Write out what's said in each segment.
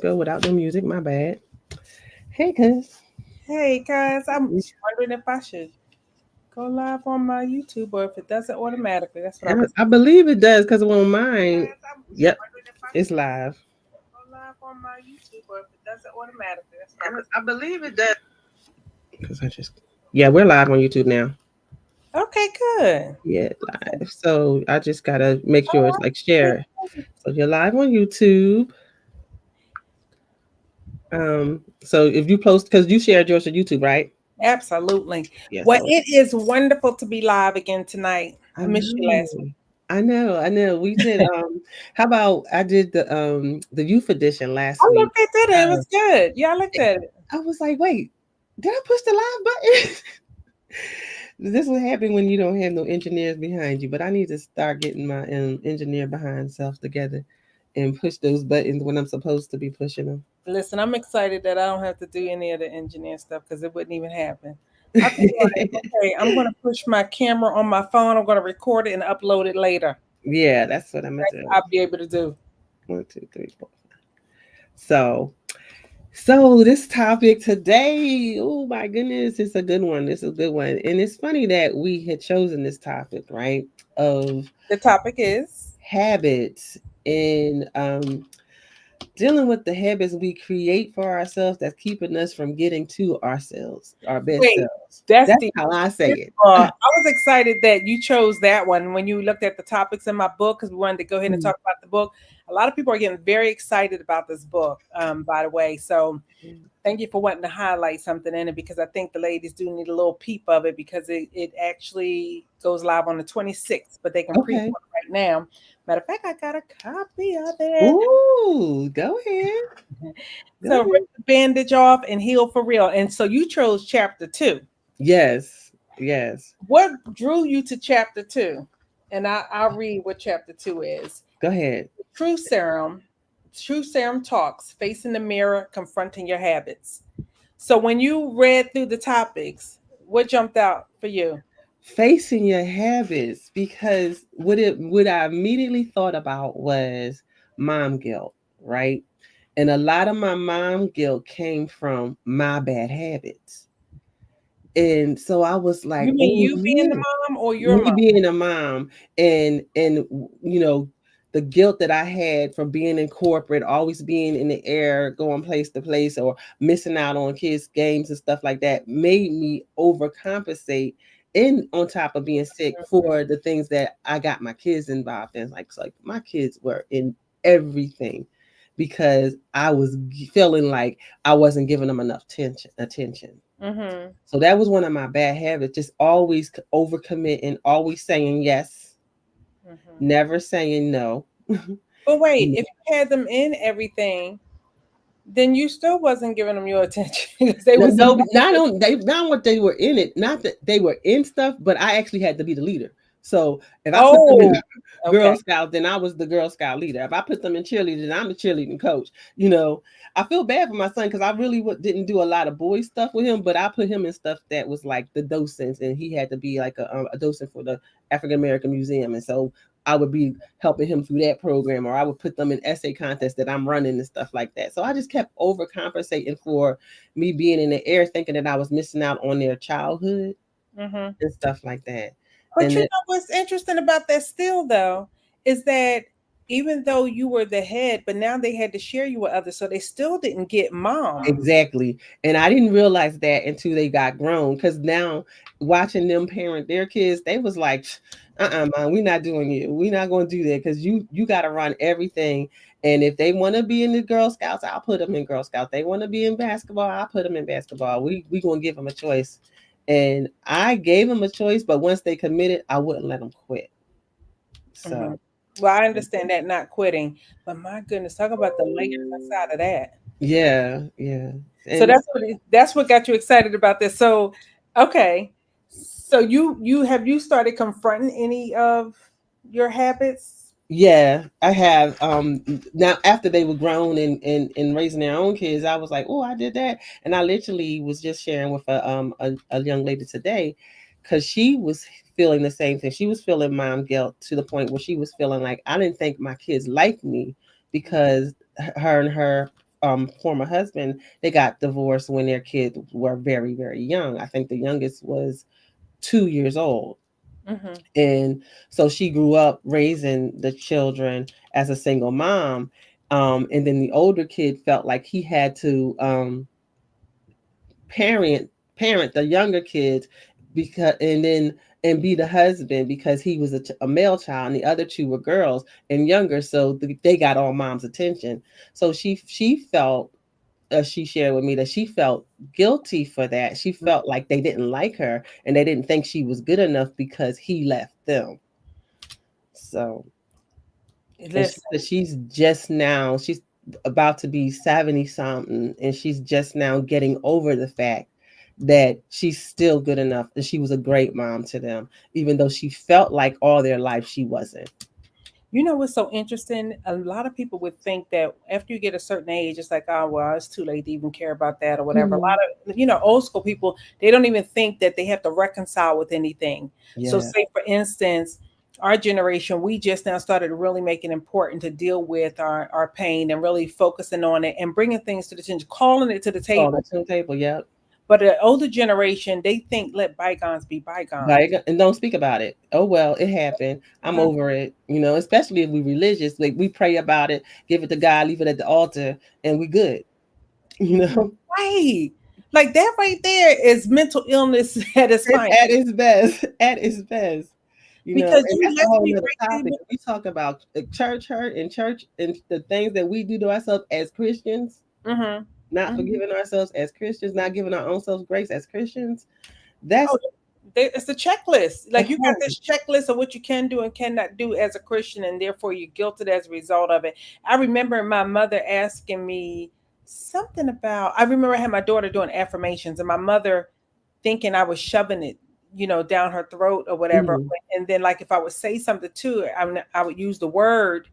Go without the music, my bad. Hey, cuz. Hey guys, I'm wondering if I should go live on my YouTube or if it does it automatically. That's what I was I believe it does because on mine, yep, it's live. go live on my YouTube or if it does it automatically. That's what I was. I believe it does. Cause I just, yeah, we're live on YouTube now. Okay, good. Yeah, live. So I just gotta make sure it's like share. So you're live on YouTube. So if you post, because you shared yours to YouTube, right? Absolutely. Yeah. Well, So it is wonderful to be live again tonight. I I missed you know. last week. I know. We did how about I did the youth edition I last week. looked at that. It was good. Yeah, I looked at it. I was like, wait, did I push the live button? This will happen when you don't have no engineers behind you. But I need to start getting my engineer behind self together and push those buttons when I'm supposed to be pushing them. Listen, I'm excited that I don't have to do any of the engineer stuff because it wouldn't even happen. I feel like, okay, I'm going to push my camera on my phone. I'm going to record it and upload it later. Yeah, that's what I'm gonna do. I'll be able to do. One, two, three, four. So, so this topic today, oh my goodness, it's a good one. It's a good one, and it's funny that we had chosen this topic, right? Of The topic is habits and dealing with the habits we create for ourselves that's keeping us from getting to ourselves, our best wait, selves. that's That's the how I say it. I was excited that you chose that one when you looked at the topics in my book because we wanted to go ahead and Mm. talk about the book. A lot of people are getting very excited about this book, by the way. So thank you for wanting to highlight something in it because I think the ladies do need a little peep of it because it actually goes live on the 26th, but they can pre-order Okay. right now. Matter of fact, I got a copy of it. Ooh, go ahead. Go So rip ahead. the bandage off and heal for real. And so you chose chapter 2. Yes. Yes. What drew you to chapter 2? And I'll read what chapter 2 is. Go ahead. True Serum, True Serum Talks, Facing the Mirror, Confronting Your Habits. So when you read through the topics, what jumped out for you? Facing your habits, because what I immediately thought about was mom guilt, right? And a lot of my mom guilt came from my bad habits. And so I was like, You mean oh you being the yeah, mom or your me mom? being a mom and you know the guilt that I had from being in corporate, always being in the air, going place to place, or missing out on kids' games and stuff like that, made me overcompensate. And on top of being sick for the things that I got my kids involved in, like so like my kids were in everything because I was feeling like I wasn't giving them enough attention. Mm-hmm. So that was one of my bad habits, just always overcommitting, always saying yes, Mm-hmm. never saying no. But wait, You if you had them in everything, then you still wasn't giving them your attention because they know, was no, not involved. on they not what they were in it, not that they were in stuff, but I actually had to be the leader. So if I put them in Oh, okay. Girl Scout, then I was the Girl Scout leader. If I put them in cheerleading, I'm the cheerleading coach. You know, I feel bad for my son because I really didn't do a lot of boy stuff with him, but I put him in stuff that was like the docents, and he had to be like a docent for the African American Museum, and so I would be helping him through that program, or I would put them in essay contests that I'm running and stuff like that. So I just kept overcompensating for me being in the air, thinking that I was missing out on their childhood Mm-hmm. and stuff like that. But And you then, know what's interesting about that still though is that even though you were the head, but now they had to share you with others, so they still didn't get mom. exactly. And I didn't realize that until they got grown. Because now watching them parent their kids, they was like, man, we're not doing it. We're not going to do that because you got to run everything. And if they want to be in the Girl Scouts, I'll put them in Girl Scouts. They want to be in basketball, I'll put them in basketball. We going to give them a choice. And I gave them a choice, but once they committed, I wouldn't let them quit. Hmm. So, Well, I understand that not quitting, but my goodness, talk about the layers inside of that. yeah, yeah. So And that's what got you excited about this. So, okay, so you have you started confronting any of your habits? yeah, I have. Now after they were grown and raising their own kids, I was like, oh, I did that, and I literally was just sharing with a young lady today, because she was feeling the same thing. She was feeling mom guilt to the point where she was feeling like I didn't think my kids liked me because her and her former husband, they got divorced when their kids were very, very young. I think the youngest was 2 years old. Mm-hmm. And so she grew up raising the children as a single mom. And then the older kid felt like he had to parent parent the younger kids, because and be the husband, because he was a male child and the other two were girls and younger, so they got all mom's attention. So she felt, she shared with me that she felt guilty for that. She felt like they didn't like her and they didn't think she was good enough because he left them. So, and she Listen, said she's about to be 70 something, and she's just now getting over the fact that she's still good enough and she was a great mom to them, even though she felt like all their life she wasn't. you know what's so interesting? A lot of people would think that after you get a certain age, it's like, oh, well, it's too late to even care about that or whatever. A Hmm. lot of, old school people, they don't even think that they have to reconcile with anything. So, Yeah, say for instance, our generation, we just now started really making important to deal with our pain and really focusing on it and bringing things to the attention, calling it to the call the table. two table. Yep. But the older generation, they think let bygones be bygones. Like, and don't speak about it. Oh well, it happened. I'm Mhm. over it. Especially if we religious, like we pray about it, give it to God, leave it at the altar, and we good. You know, Right. Like that right there is mental illness at its it's finest. at its best. At its best. Because And you that's a left whole me nother right topic. there. We talk about church hurt and church and the things that we do to ourselves as Christians, Mm-hmm. not Hmm. forgiving ourselves as Christians, not giving our own selves grace as Christians. That's Oh, it's a checklist. a Like you got whole. this checklist of what you can do and cannot do as a Christian, and therefore you're guilted as a result of it. I remember my mother asking me something about. I remember I had my daughter doing affirmations, and my mother thinking I was shoving it, down her throat or whatever. Hmm. And then, like, if I would say something to her, I would use the word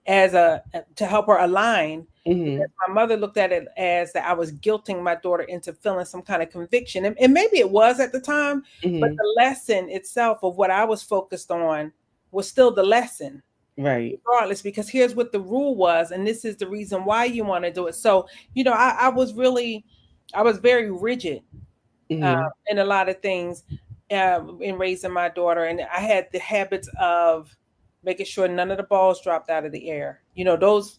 as a to help her align, because Hmm. my mother looked at it as that I was guilting my daughter into feeling some kind of conviction, and maybe it was at the time, but Hmm. the lesson itself of what I was focused on was still the lesson Right. regardless, because here's what the rule was and this is the reason why you want to do it. So I was really, I was very rigid uh, Hmm. in a lot of things in raising my daughter, and I had the habits of making sure none of the balls dropped out of the air. Those.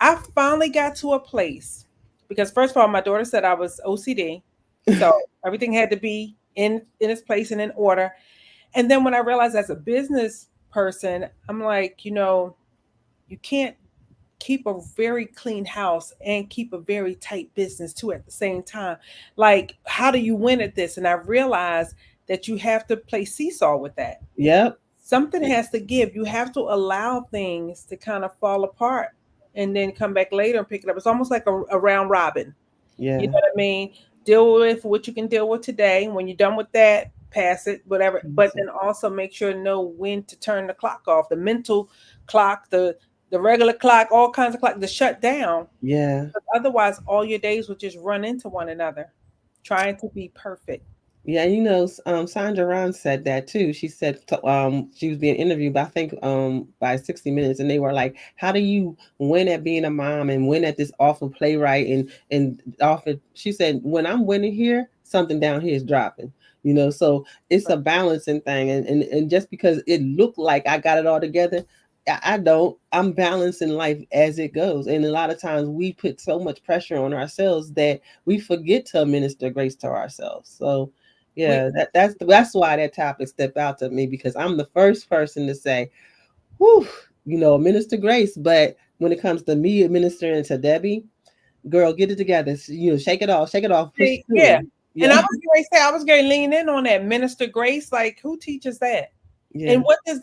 I finally got to a place because first of all, my daughter said I was OCD, so everything had to be in its place and in order. And then when I realized as a business person, I'm like, you can't keep a very clean house and keep a very tight business too at the same time. Like, how do you win at this? And I realized that you have to play seesaw with that. Yep. Something has to give. You have to allow things to kind of fall apart and then come back later and pick it up. It's almost like a round robin. You know Yeah. what I mean? Deal with what you can deal with today. When you're done with that, pass it, whatever. But then also make sure to know when to turn the clock off. The mental clock, the regular clock, all kinds of clock to shut down. Yeah. Otherwise, all your days will just run into one another, trying to be perfect. Yeah, Sandra Ron said that too. She said she was being interviewed, by, I think by 60 Minutes, and they were like, "How do you win at being a mom and win at this awful playwright and often?" She said, "When I'm winning here, something down here is dropping." So it's a balancing thing, and just because it looked like I got it all together, I don't. I'm balancing life as it goes, and a lot of times we put so much pressure on ourselves that we forget to minister grace to ourselves. So We yeah, that's why that topic stepped out to me, because I'm the first person to say, "Whew, minister grace." But when it comes to me administering to Debbie, girl, get it together. Shake it off, push see, yeah. through. And I Yeah, was going to say, I was going to lean in on that minister grace. Like, who teaches that? And yeah, what does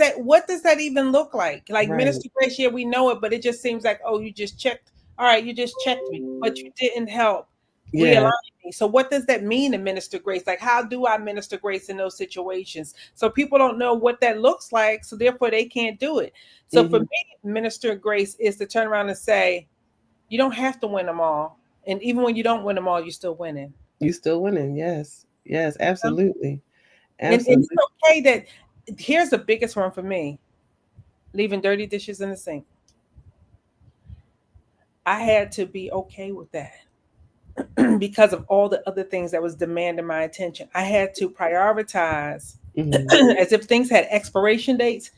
that even look like? Like right, minister grace, yeah, we know it, but it just seems like, oh, you just checked. All right, you just checked me, but you didn't help realign yeah, me. So what does that mean to minister grace? Like, how do I minister grace in those situations? So people don't know what that looks like, so therefore they can't do it. So for hmm, me, minister grace is to turn around and say, you don't have to win them all, and even when you don't win them all, you're still winning. you still winning. Yes, yes, absolutely, And absolutely. it's okay that here's the biggest one for me: leaving dirty dishes in the sink. I had to be okay with that because of all the other things that was demanding my attention. I had to prioritize Hmm. as if things had expiration dates.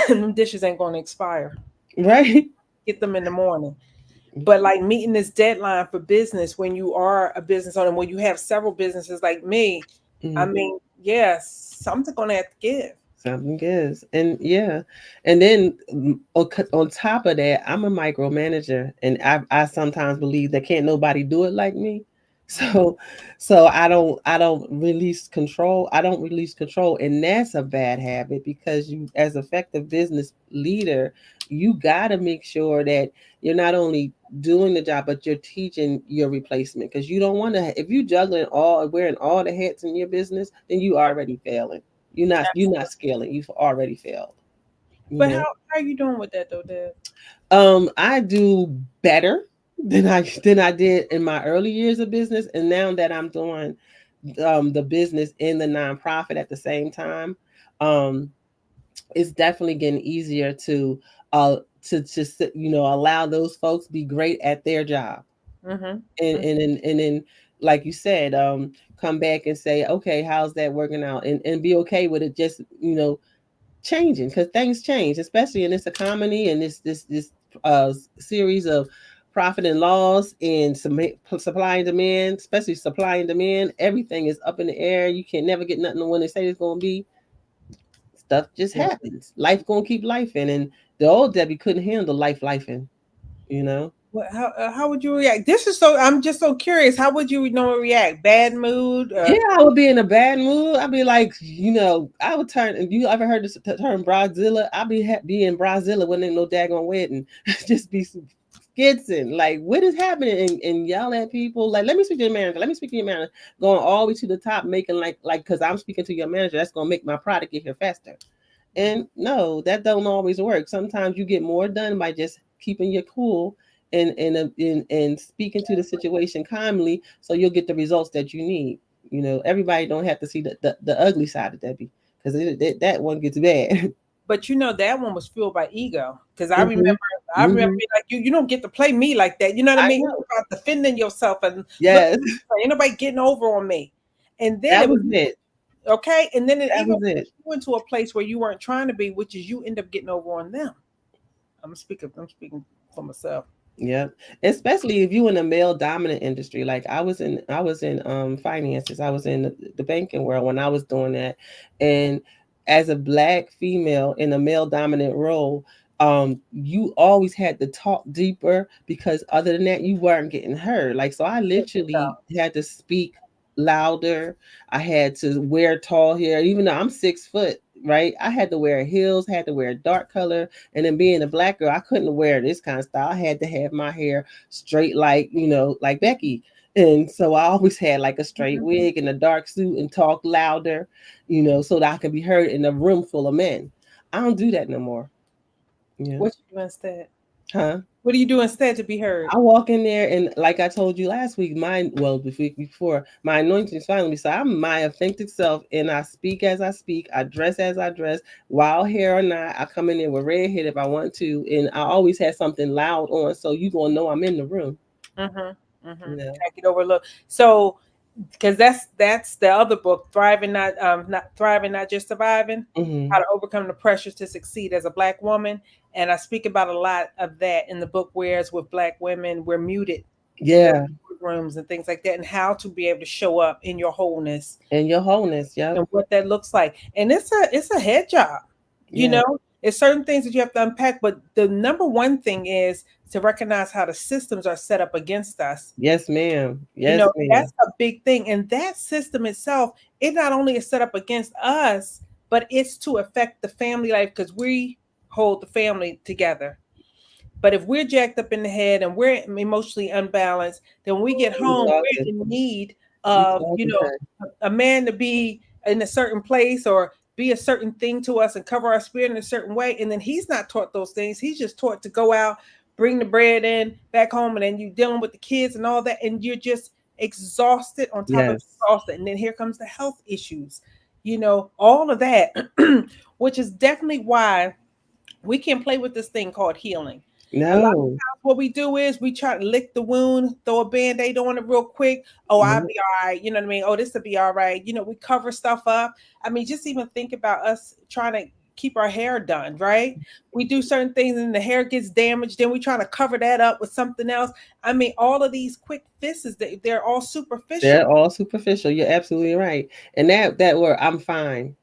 Them dishes ain't going to expire. Right. Get them in the morning. But like meeting this deadline for business when you are a business owner, when you have several businesses like me, I Hmm. mean, yes, something's going to have to give. Something is, and yeah, and then on top of that, I'm a micromanager, and I sometimes believe that can't nobody do it like me. So, so I don't release control. I don't release control, and that's a bad habit because you, as effective business leader, you got to make sure that you're not only doing the job, but you're teaching your replacement because you don't want to. If you juggling all wearing all the hats in your business, then you already failing. You're not scaling. You've already failed. You But know. how are you doing with that though, Deb? I do better than I did in my early years of business, and now that I'm doing the business and the nonprofit at the same time, um, it's definitely getting easier uh to allow those folks be great at their job, Mm-hmm. and then like you said, come back and say, okay, how's that working out, and be okay with it, just changing because things change, especially in this economy and this series of profit and loss and some supply and demand, especially supply and demand. Everything is up in the air. You can never get nothing when they say it's going to be. Stuff just Yeah. happens. Life going to keep life in, and the old Debbie couldn't handle life in. You know. How would you react? This is so. I'm just so curious. How would you react? Bad mood? Yeah, I would be in a bad mood. I'd be like, I would turn. And you ever heard the term Brazilla? I'd be in Brazilla when ain't no daggone wedding. Just be skitzing. Like, what is happening? And yell at people. Like, let me speak to your manager. Let me speak to your manager. Going all the way to the top, making because I'm speaking to your manager. That's gonna make my product get here faster. And no, that don't always work. Sometimes you get more done by just keeping your cool and speaking to the situation calmly, so you'll get the results that you need. Everybody don't have to see the ugly side of Debbie, because that one gets bad. But that one was fueled by ego. Because Hmm. I remember Hmm. being like, you don't get to play me like that. You know what I I mean? know. It's about defending yourself and look, Yes, ain't nobody getting over on me. And then that it was was it. okay. And then it That even was it. went to a place where you weren't trying to be, which is you end up getting over on them. I'm speaking for myself. Yeah, especially if you in a male dominant industry. Like I was in finances. I was in the banking world when I was doing that, and as a black female in a male dominant role, you always had to talk deeper because other than that, you weren't getting heard. Like, so I literally had to speak louder. I had to wear tall hair, even though I'm 6 foot. Right, I had to wear heels, had to wear dark color, and then being a black girl, I couldn't wear this kind of style. I had to have my hair straight, like Becky. And so I always had like a straight Mhm. wig and a dark suit and talk louder, so that I can be heard in a room full of men. I don't do that no more. Yeah. What you do instead? Huh? What do you do instead to be heard? I walk in there and like I told you last week, the week before, my anointing is finally. So I'm my authentic self and I speak as I speak, I dress as I dress, wild hair or not. I come in there with red hair if I want to, and I always have something loud on, so you gonna know I'm in the room. Mm-hmm. Mm-hmm. You know. Can't get overlooked. So because that's the other book, not thriving, not just surviving, Hmm. how to overcome the pressures to succeed as a black woman. And I speak about a lot of that in the book, whereas with black women we're muted in those Yeah, rooms and things like that, and how to be able to show up in your wholeness and your wholeness. Yep. and what that looks like. And it's a head job, you Yeah. know. It's certain things that you have to unpack, but the number one thing is to recognize how the systems are set up against us. Yes, ma'am. Yes, ma'am. That's a big thing. And that system itself, it not only is set up against us, but it's to affect the family life because we hold the family together. But if we're jacked up in the head and we're emotionally unbalanced, then when we get You home, we're talking? in need You of, talking, honey? a man to be in a certain place or be a certain thing to us and cover our spirit in a certain way. And then he's not taught those things. He's just taught to go out, bring the bread in back home, and then you're dealing with the kids and all that. And you're just exhausted on top of Yes. exhausted. And then here comes the health issues, all of that, which is definitely why we can play with this thing called healing. A lot of No. times what we do is we try to lick the wound, throw a band-aid on it real quick. Oh, I'll Yep. be all right. You know what I mean? Oh, this will be all right. You know, we cover stuff up. I mean, just even think about us trying to keep our hair done, right? We do certain things and the hair gets damaged, then we try to cover that up with something else. I mean, all of these quick fixes, they're all They're superficial. all superficial. You're absolutely right. And that word, I'm fine.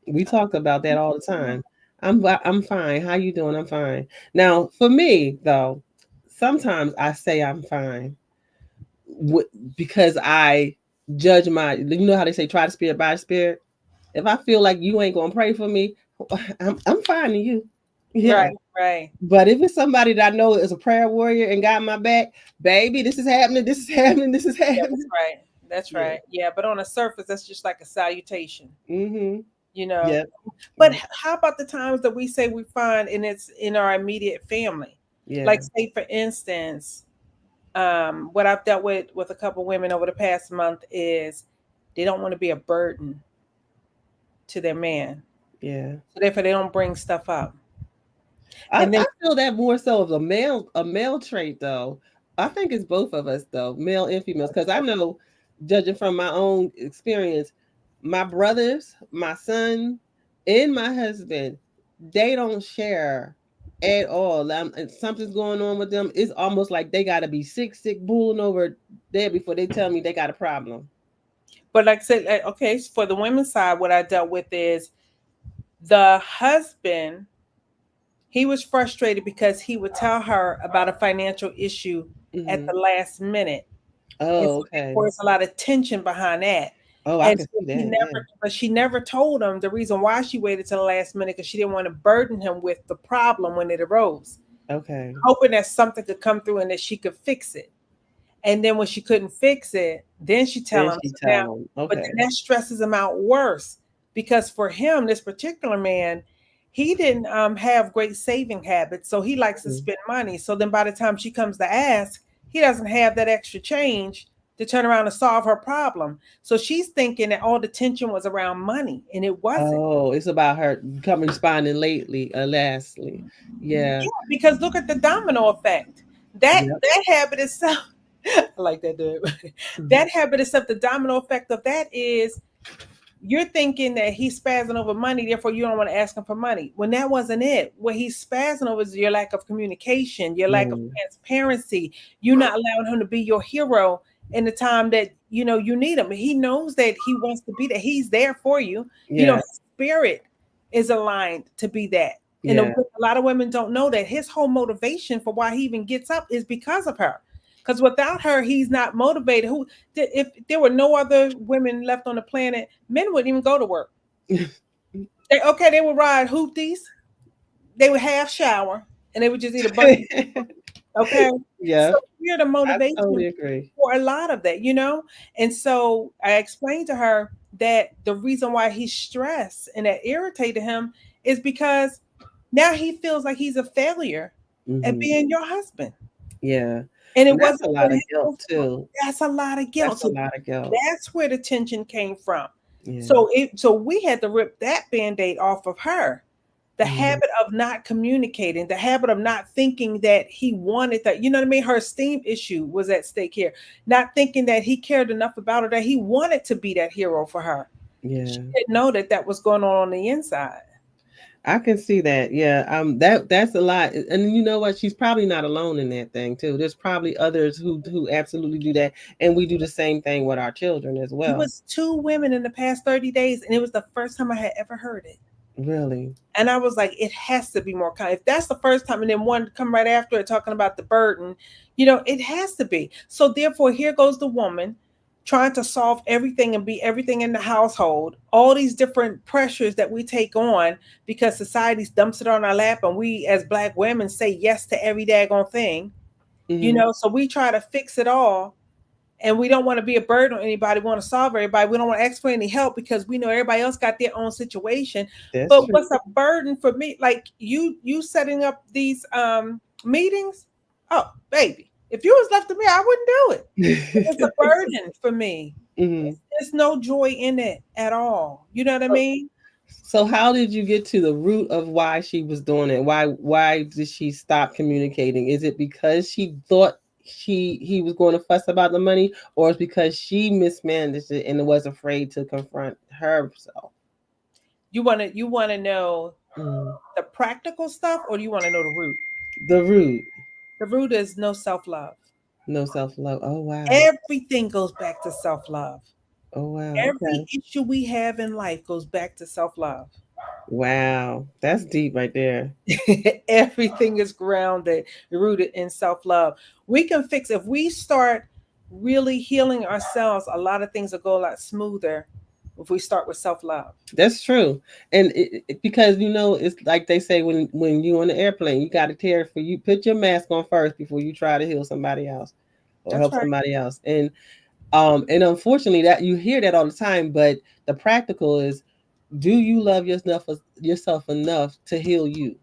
We talk about that all the time. I'm fine. How you doing? I'm fine. Now, for me though, sometimes I say I'm fine w- because I judge my. You know how they say try the spirit by the spirit. If I feel like you ain't gonna pray for me, I'm fine to you. Yeah. Right, right. But if it's somebody that I know is a prayer warrior and got my back, baby, this is happening. This is happening. This is Yeah, that's happening. right. That's Yeah. right. Yeah, but on the surface, that's just like a salutation, Mm-hmm. you know. Yep. But Yep. how about the times that we say we find and it's in our immediate family? Like Yeah. say for instance, what I've dealt with a couple women over the past month is they don't want to be a burden to their man. Yeah. So therefore they don't bring stuff up. And then I feel that more so of a male trait though. I think it's both of us though, male and females, because I know, judging from my own experience, my brothers, my son, and my husband, they don't share at all. And something's going on with them. It's almost like they got to be sick, bulling over there before they tell me they got a problem. but like I said, okay, so for the women's side, what I dealt with is the husband, he was frustrated because he would tell her about a financial issue at Hmm. the last minute. And Oh, so okay. therefore, it's a lot of tension behind that. Oh, I And can so see he that. Yeah. never, but she never told him the reason why she waited till the last minute because she didn't want to burden him with the problem when it arose, Okay. hoping that something could come through and that she could fix it. And then when she couldn't fix it, then she tell Then him. she So now, tell them. but Okay. then that stresses him out worse because for him, this particular man, he didn't have great saving habits, so he likes to Mhm. spend money. So then, by the time she comes to ask, he doesn't have that extra change to turn around and solve her problem. So she's thinking that all the tension was around money, and it wasn't. Oh, it's about her coming responding lately, lastly. Yeah. Yeah, because look at the domino effect. Yep. That habit itself, I like that dude. Mhm. That habit itself, the domino effect of that is you're thinking that he's spazzing over money, therefore you don't want to ask him for money. When that wasn't it. What he's spazzing over is your lack of communication, your lack of Yeah. transparency. You're not allowing him to be your hero in the time that you know you need him. He knows that he wants to be that. He's there for you. You know, Yeah. his spirit is aligned to be that. And Yeah. a lot of women don't know that his whole motivation for why he even gets up is because of her. Because without her, he's not motivated. Who, if there were no other women left on the planet, men wouldn't even go to work. They would ride hoopties, they would half shower, and they would just eat a bucket. Okay, Yeah. so we're the I motivation totally agree. for a lot of that, you know. And so I explained to her that the reason why he's stressed and that irritated him is because now he feels like he's a failure at Hmm. being your husband, Yeah. and it And that's a wasn't for lot of him guilt before. too. That's a lot of guilt. That's a So lot of guilt. that's where the tension came from. Yeah. So we had to rip that band-aid off of her. The Hmm. habit of not communicating, the habit of not thinking that he wanted that, you know what I mean? Her esteem issue was at stake here. Not thinking that he cared enough about her that he wanted to be that hero for her. She Yeah. didn't know that that was going on the inside. I can see that. Yeah. That's a lot. And you know what? She's probably not alone in that thing too. There's probably others who absolutely do that. And we do the same thing with our children as It well. was two women in the past 30 days, and it was the first time I had ever heard it. Really. And I was like, it has to be more kind. If that's the first time, and then one come right after it talking about the burden, you know, it has to be. So therefore, here goes the woman trying to solve everything and be everything in the household. All these different pressures that we take on because society dumps it on our lap, and we as Black women say yes to every daggone thing. You Hmm. know, so we try to fix it all and we don't want to be a burden on anybody. We want to solve everybody. We don't want to ask for any help because we know everybody else got their own situation. That's But true. what's a burden for me? Like you setting up these meetings. Oh, baby, if you was left to me, I wouldn't do it. It's a burden for me. Hmm. There's no joy in it at all. You know what I mean? So how did you get to the root of why she was doing it? Why did she stop communicating? Is it because she thought he was going to fuss about the money, or is because she mismanaged it and was afraid to confront herself? You want to know Mm. the practical stuff, or do you want to know the root? The root, The root is no self-love. no self love. Oh wow. Everything goes back to self-love. Oh wow. Every Okay. issue we have in life goes back to self-love. Wow. That's deep right there. Everything is grounded, rooted in self-love. We can fix if we start really healing ourselves. A lot of things will go a lot smoother if we start with self-love. That's true, and because it's like they say when you on the airplane, you got to care for you. Put your mask on first before you try to heal somebody else or That's help right. somebody else. And unfortunately, that you hear that all the time. But the practical is, do you love yourself enough to heal you?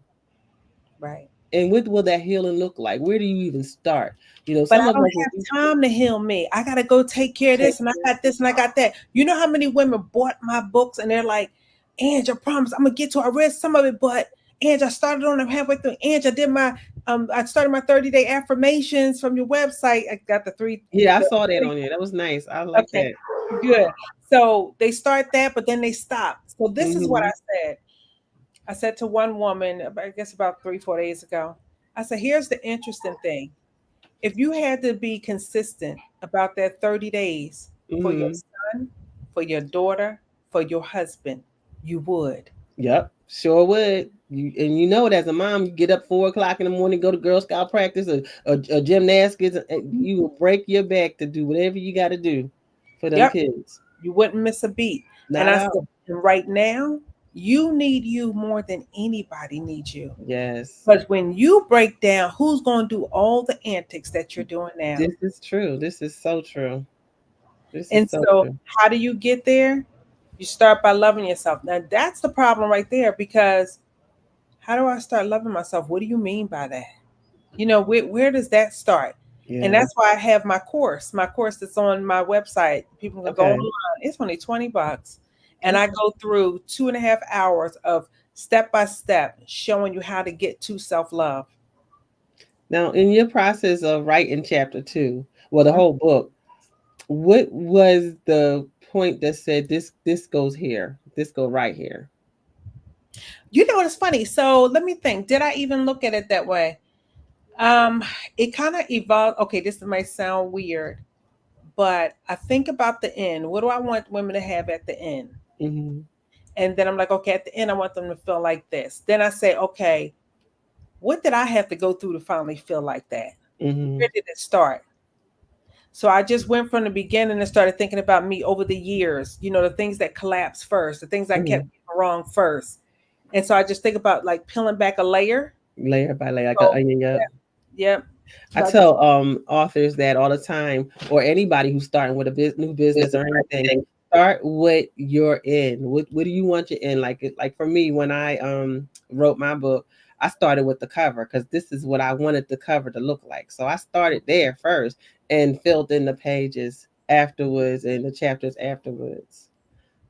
Right. And what will that healing look like? Where do you even start? But Some I of don't us will have time to heal me. I gotta go take care of take this, and I got this, and I got that. You know how many women bought my books, and they're like, "Ange, I promise I'm gonna get to. I read some of it, but Ange, I started on them halfway through. Ange, I started my 30-day affirmations from your website. I got the three. Yeah, I The, saw that on there. That was nice. I like okay, that. good. So they start that, but then they stop. So this is what Hmm. I said. I said to one woman, I guess about 3, 4 days ago. I said, "Here's the interesting thing. If you had to be consistent about that 30 days for your Hmm. son, for your daughter, for your husband, you would." Yep, sure would. You know it as a mom, you get up 4 o'clock in the morning, go to Girl Scout practice or gymnastics, and you will break your back to do whatever you got to do for them Yep, kids. you wouldn't miss a beat. And Not I said, out. and right now, you need you more than anybody needs you. Yes, Because when you break down, who's going to do all the antics that you're doing now? this is true. This is so true. This is And so so, true. how do you get there? You start by loving yourself. Now, that's the problem right there because how do I start loving myself? What do you mean by that? Where does that start? And Yeah. that's why I have my course that's on my website. People can go Okay. online. It's only $20, and I Okay. go through 2.5 hours of step by step showing you how to get to self-love. Now, in your process of writing chapter 2, well, the whole book, what was the point that said this goes here, this go right here? You know what's funny? So let me think. Did I even look at it that way? Um, it kind of evolved. Okay, this might sound weird, but I think about the end. What do I want women to have at the end? Hmm. And then I'm like, okay, at the end, I want them to feel like this. Then I say, okay, what did I have to go through to finally feel like that? Hmm. Where did it start? So I just went from the beginning and started thinking about me over the years, the things that collapsed first, the things I kept Hmm. getting wrong first. And so I just think about like peeling back a layer. Layer by layer, like a So, onion. Yep. yeah, yep. I So I just, tell authors that all the time, or anybody who's starting with a new business or anything. Start what you're in. What do you want your in? Like for me, when I wrote my book, I started with the cover because this is what I wanted the cover to look like. So I started there first and filled in the pages afterwards and the chapters afterwards.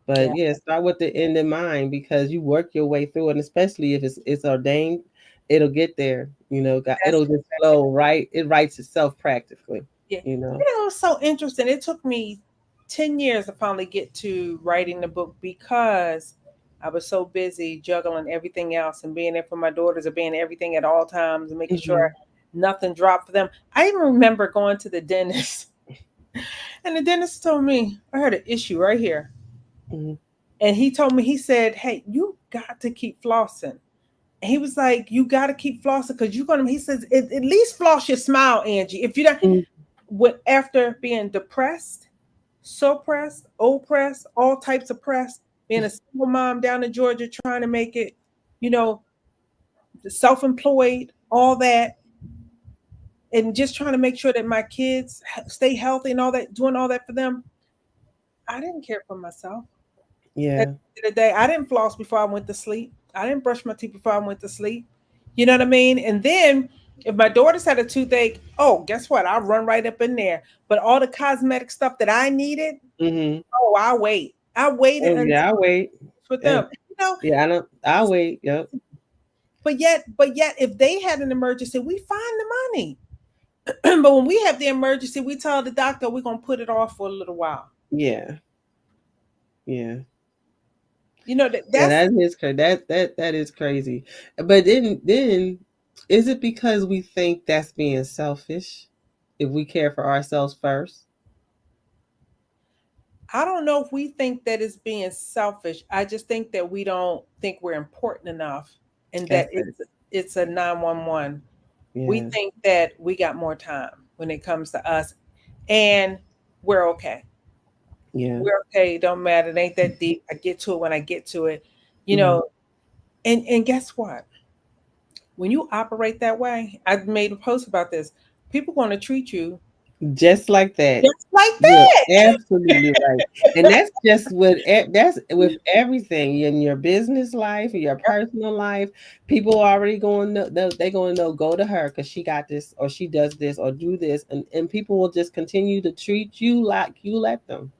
But yeah, yeah, start with the end in mind because you work your way through it, and especially if it's ordained, it'll get there. that's It'll just exactly. flow right. It writes itself practically. Yeah. You know. It's so interesting. It took me 10 years to finally get to writing the book because I was so busy juggling everything else and being there for my daughters or being everything at all times and making sure Hmm. nothing dropped for them. I even remember going to the dentist and the dentist told me, I heard an issue right here. Hmm. And he told me, he said, hey, you got to keep flossing. And he was like, you got to keep flossing because you're going to, he says, at least floss your smile, Angie. If you don't, Hmm. after being depressed, suppressed, oppressed, all types of pressed, being a single mom down in Georgia trying to make it, you know, self-employed, all that, and just trying to make sure that my kids stay healthy and all that, doing all that for them. I didn't care for myself. At Yeah. the end of the day, I didn't floss before I went to sleep. I didn't brush my teeth before I went to sleep. You know what I mean? And then if my daughters had a toothache, oh, guess what? I'll run right up in there. But all the cosmetic stuff that I needed, Hmm. oh, I waited Oh until yeah, I wait. for And them. know, Yeah, I don't. I'll wait. Yep. but yet, if they had an emergency, we find the money. But when we have the emergency, we tell the doctor we're gonna put it off for a little while. Yeah. Yeah. You know that Yeah. that's That is crazy. But then is it because we think that's being selfish? If we care for ourselves first, I don't know if we think that is being selfish. I just think that we don't think we're important enough and that that's it. it's a 911. We Yeah. think that we got more time when it comes to us and we're okay. Yeah. We're okay. It don't matter. It ain't that deep. I get to it when I get to it. You Hmm. know, and guess what? When you operate that way, I made a post about this. People want to treat you Just like that. just like You're that. absolutely right. And that's just with that's with everything in your business life, in your personal life. People already going to they going to know go to her because she got this or she does this or do this, and people will just continue to treat you like you let them.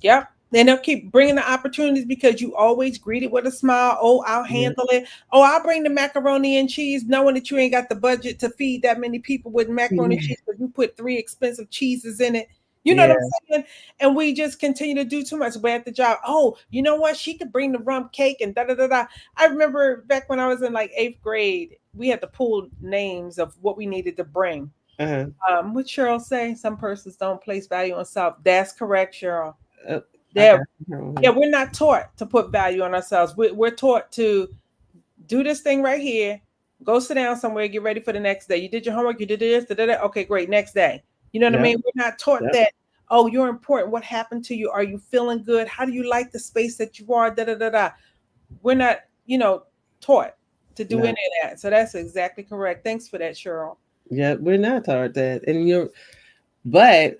Yep. And they'll keep bringing the opportunities because you always greet it with a smile. Oh, I'll Yeah. handle it. Oh, I'll bring the macaroni and cheese, knowing that you ain't got the budget to feed that many people with macaroni and Yeah. cheese, but you put three expensive cheeses in it. You know what Yeah. I'm saying? And we just continue to do too much. We're at the job. Oh, you know what? She could bring the rum cake and da da da da. I remember back when I was in like eighth grade, we had to pull names of what we needed to bring. Uh-huh. What Cheryl say? Some persons don't place value on self. That's correct, Cheryl. I There, got you. yeah, we're not taught to put value on ourselves. We're taught to do this thing right here, go sit down somewhere, get ready for the next day. You did your homework, you did this, da, da, da. Okay, great, next day. You know what I Yep. mean? We're not taught Yep. that, oh, you're important. What happened to you? Are you feeling good? How do you like the space that you are? Da, da, da, da. We're not, taught to do any No. of that. So that's exactly correct. Thanks for that, Cheryl. Yeah, we're not taught that. And you're but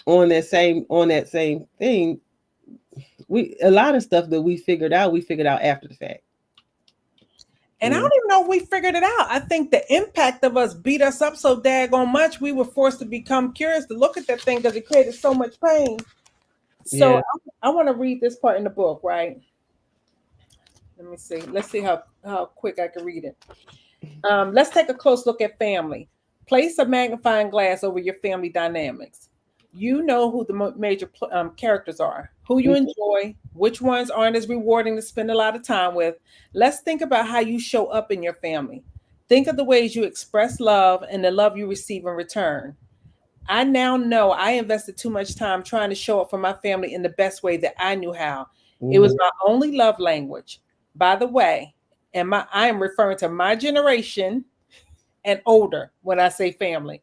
on that same thing, we a lot of stuff that we figured out after the fact. And I You don't even know if we figured it out. I think the impact of us beat us up so daggone much, we were forced to become curious to look at that thing because it created so much pain. So Yeah. I want to read this part in the book, right? Let me see. Let's see how quick I can read it. Let's take a close look at family. Place a magnifying glass over your family dynamics. You know who the major characters are, who you Mhm. enjoy, which ones aren't as rewarding to spend a lot of time with. Let's think about how you show up in your family. Think of the ways you express love and the love you receive in return. I now know I invested too much time trying to show up for my family in the best way that I knew how. It was Mhm. my only love language. By the way, I am referring to my generation and older when I say family.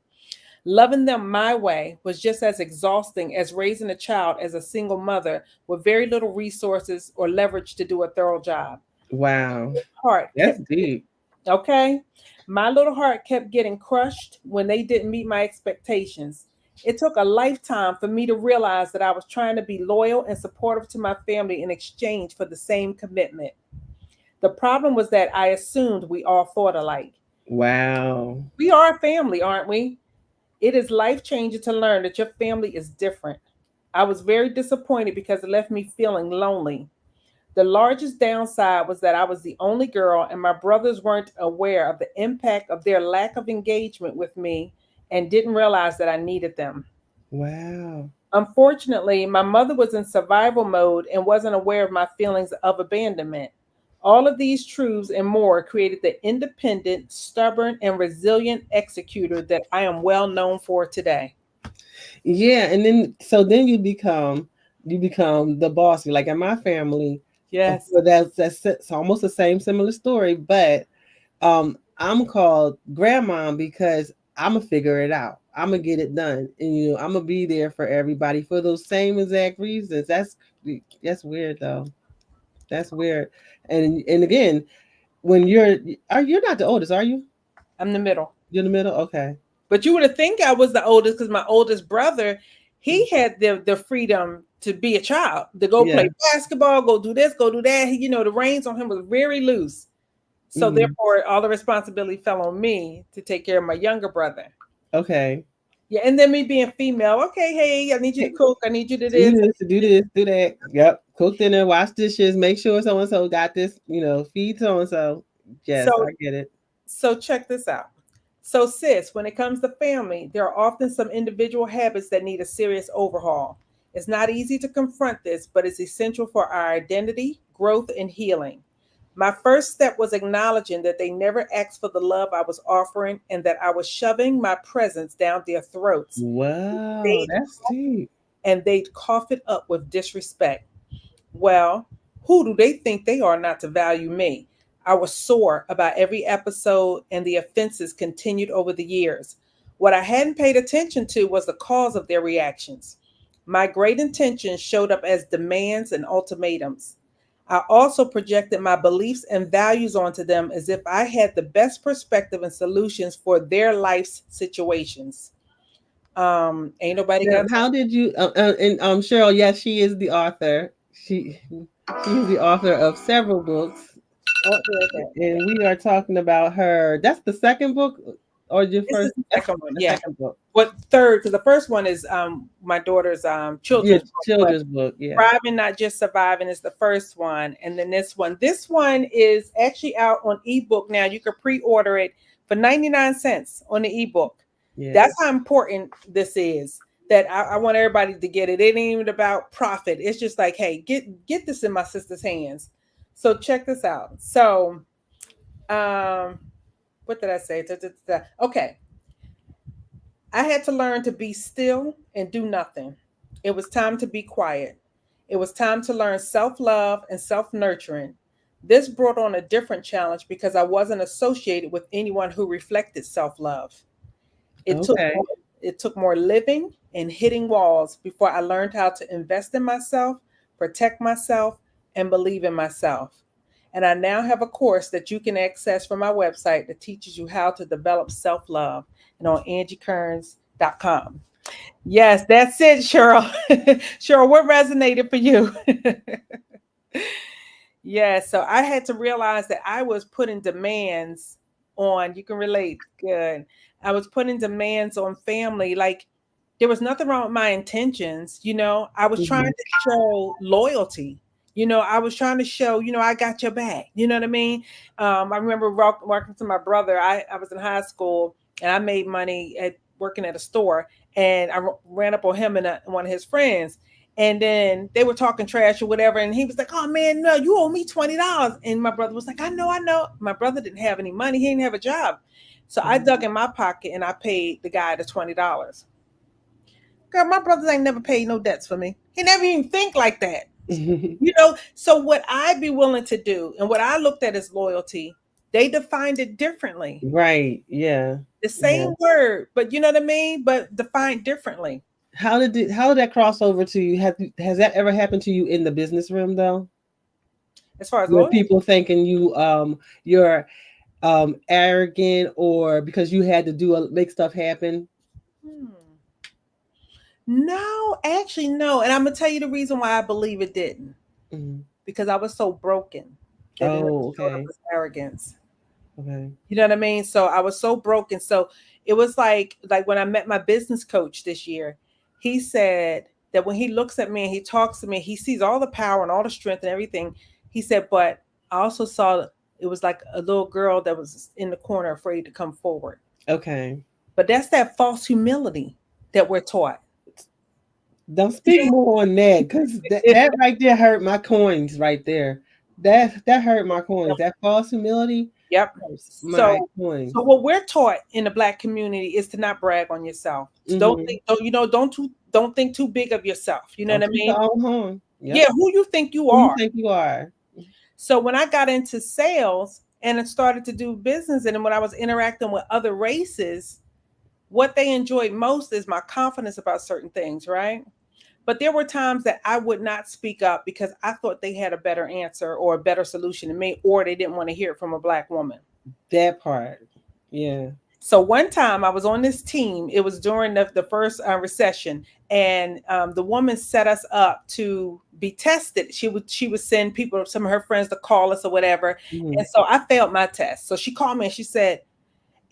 Loving them my way was just as exhausting as raising a child as a single mother with very little resources or leverage to do a thorough job. Wow. Heart That's kept deep. Okay. My little heart kept getting crushed when they didn't meet my expectations. It took a lifetime for me to realize that I was trying to be loyal and supportive to my family in exchange for the same commitment. The problem was that I assumed we all thought alike. Wow. We are a family, aren't we? It is life changing to learn that your family is different. I was very disappointed because it left me feeling lonely. The largest downside was that I was the only girl, and my brothers weren't aware of the impact of their lack of engagement with me and didn't realize that I needed them. Wow. Unfortunately, my mother was in survival mode and wasn't aware of my feelings of abandonment. All of these truths and more created the independent, stubborn, and resilient executor that I am well known for today. Yeah, and then you become the boss. Like in my family, Yes. well, that's it's almost the same similar story, but I'm called grandma because I'm gonna figure it out. I'm gonna get it done, and I'm gonna be there for everybody for those same exact reasons. That's weird though. That's weird. And again, when you're not the oldest, are you? I'm the middle. You're in the middle. Okay. But you would have think I was the oldest because my oldest brother, he had the freedom to be a child, to go Yeah. play basketball, go do this, go do that. The reins on him was very loose. So Hmm. therefore, all the responsibility fell on me to take care of my younger brother. Okay. Yeah, and then me being female, okay, hey, I need you to cook, I need you to Do this. this, do this, do that. Yep. Cook dinner, wash dishes, make sure so and so got this, feed so and so. Yes, So I get it. so check this out. So sis, when it comes to family, there are often some individual habits that need a serious overhaul. It's not easy to confront this, but it's essential for our identity, growth, and healing. My first step was acknowledging that they never asked for the love I was offering and that I was shoving my presence down their throats. Wow, They'd, that's deep. and they'd cough it up with disrespect. Well, who do they think they are not to value me? I was sore about every episode, and the offenses continued over the years. What I hadn't paid attention to was the cause of their reactions. My great intentions showed up as demands and ultimatums. I also projected my beliefs and values onto them as if I had the best perspective and solutions for their life's situations. Ain't nobody Now, got how did you? And Cheryl, yes, she is the author. She's the author of several books, oh, who is that? and we are talking about her. That's the second book, or your This is first? the That's second one, the yeah. second book. What third? Because the first one is my daughter's Your children's book, but children's book, yeah. Thriving Not Just Surviving is the first one, and then this one is actually out on ebook now. You can pre-order it for 99 cents on the ebook. Yeah. That's how important this is. That I want everybody to get it. It ain't even about profit. It's just like, hey, get this in my sister's hands. So check this out. So um what did I say? Da, da, da, da. Okay, I had to learn to be still and do nothing. It was time to be quiet. It was time to learn self love and self nurturing. This brought on a different challenge because I wasn't associated with anyone who reflected self love. It took Okay. it took more living and hitting walls before I learned how to invest in myself, protect myself, and believe in myself. And I now have a course that you can access from my website that teaches you how to develop self love and on angiekearns.com. Yes, that's it, Cheryl. Cheryl, what resonated for you? Yeah, so I had to realize that I was putting demands on, you can relate, good. I was putting demands on family. Like there was nothing wrong with my intentions, I was trying Mhm. to show loyalty. I was trying to show, I got your back. You know what I mean? I remember working to my brother. I was in high school and I made money at working at a store, and I ran up on him and one of his friends, and then they were talking trash or whatever. And he was like, "Oh man, no, you owe me $20." And my brother was like, "I know, I know." My brother didn't have any money. He didn't have a job. So I Mhm. dug in my pocket and I paid the guy the $20. Girl, my brothers ain't never paid no debts for me. He never even think like that. So what I'd be willing to do and what I looked at as loyalty, they defined it differently. Right. Yeah. The Yeah. same word, but you know what I mean? But defined differently. How did that cross over to you? Has that ever happened to you in the business room though? As far as Where loyalty. people thinking you're arrogant or because you had to make stuff happen? Hmm. No, actually, no. And I'm gonna tell you the reason why I believe it didn't. Mhm. Because I was so broken that it never Oh, showed up okay. as arrogance. Okay. You know what I mean? So I was so broken. So it was like when I met my business coach this year, he said that when he looks at me and he talks to me, he sees all the power and all the strength and everything. He said, but I also saw it was like a little girl that was in the corner afraid to come forward. Okay. But that's that false humility that we're taught. Don't speak more on that because that right there hurt my coins right there. That hurt my coins. That false humility Yep. hurts my So, coins. so what we're taught in the Black community is to not brag on yourself. Don't Hmm. think, don't think too big of yourself. You know what Don't I toot mean? your own horn. Yeah, Yep. who you think you Who you are. think you are? So when I got into sales and I started to do business, and then when I was interacting with other races, what they enjoyed most is my confidence about certain things, right? But there were times that I would not speak up because I thought they had a better answer or a better solution than me, or they didn't want to hear it from a Black woman. That part. Yeah. So one time I was on this team. It was during the first recession, and the woman set us up to be tested. She would send people, some of her friends, to call us or whatever. Hmm. And so I failed my test. So she called me and she said,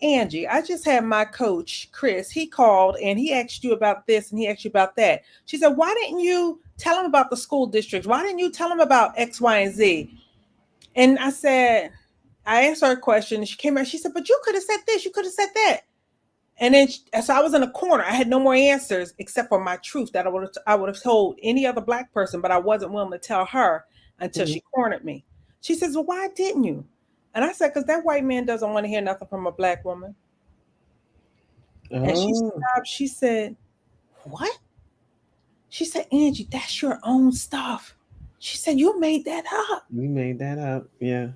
Angie, I just had my coach, Chris, he called and he asked you about this and he asked you about that. She said, why didn't you tell him about the school districts? Why didn't you tell him about X, Y, and Z? And I said, I asked her a question and she came out. She said, but you could have said this, you could have said that. And then, so I was in a corner. I had no more answers except for my truth that I would have told any other black person, but I wasn't willing to tell her until Mhm. she cornered me. She says, well, why didn't you? And I said, because that white man doesn't want to hear nothing from a black woman. And she Oh, stopped. She said, what? She said, Angie, that's your own stuff. She said, you made that up. we made that up. Yeah.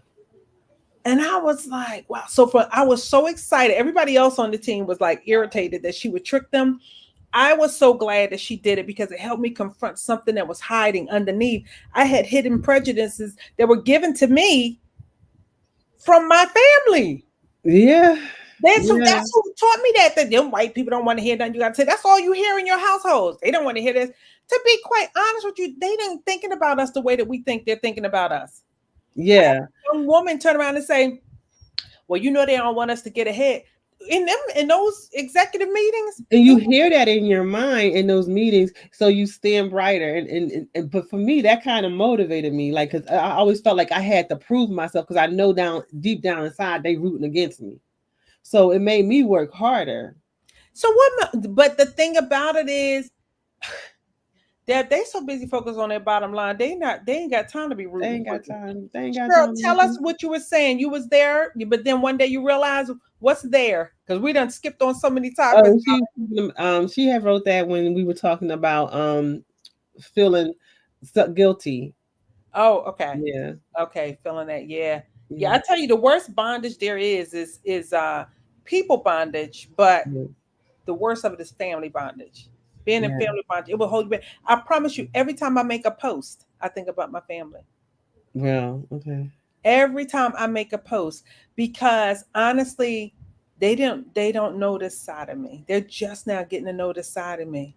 And I was like, wow. So I was so excited. Everybody else on the team was like irritated that she would trick them. I was so glad that she did it because it helped me confront something that was hiding underneath. I had hidden prejudices that were given to me from my family. Yeah. That's who, Yeah. that's who taught me that them white people don't want to hear nothing you got to say. That's all you hear in your households. They don't want to hear this. To be quite honest with you, they didn't thinking about us the way that we think they're thinking about us. Yeah. A woman turn around and say, well, you know they don't want us to get ahead. In those executive meetings, And you hear that in your mind in those meetings, so you stand brighter. And but for me, that kind of motivated me, like, because I always felt like I had to prove myself, because I know down deep down inside they rooting against me. So it made me work harder. so what? But the thing about it is that they so busy focused on their bottom line, they ain't got time to be They rooting ain't for got you. time. They ain't got Girl, time to tell us listen. what you were saying. You was there, but then one day you realize what's there because we done skipped on so many topics. Oh, she had wrote that when we were talking about feeling guilty. Oh, okay. Yeah. Okay, feeling that. Yeah. Yeah, Yeah. I tell you the worst bondage there is people bondage, but Yeah. the worst of it is family bondage. Being in Yeah. family bondage, it will hold you back. I promise you, every time I make a post, I think about my family. Well, okay. Every time I make a post, because honestly, they don't know this side of me. They're just now getting to know this side of me.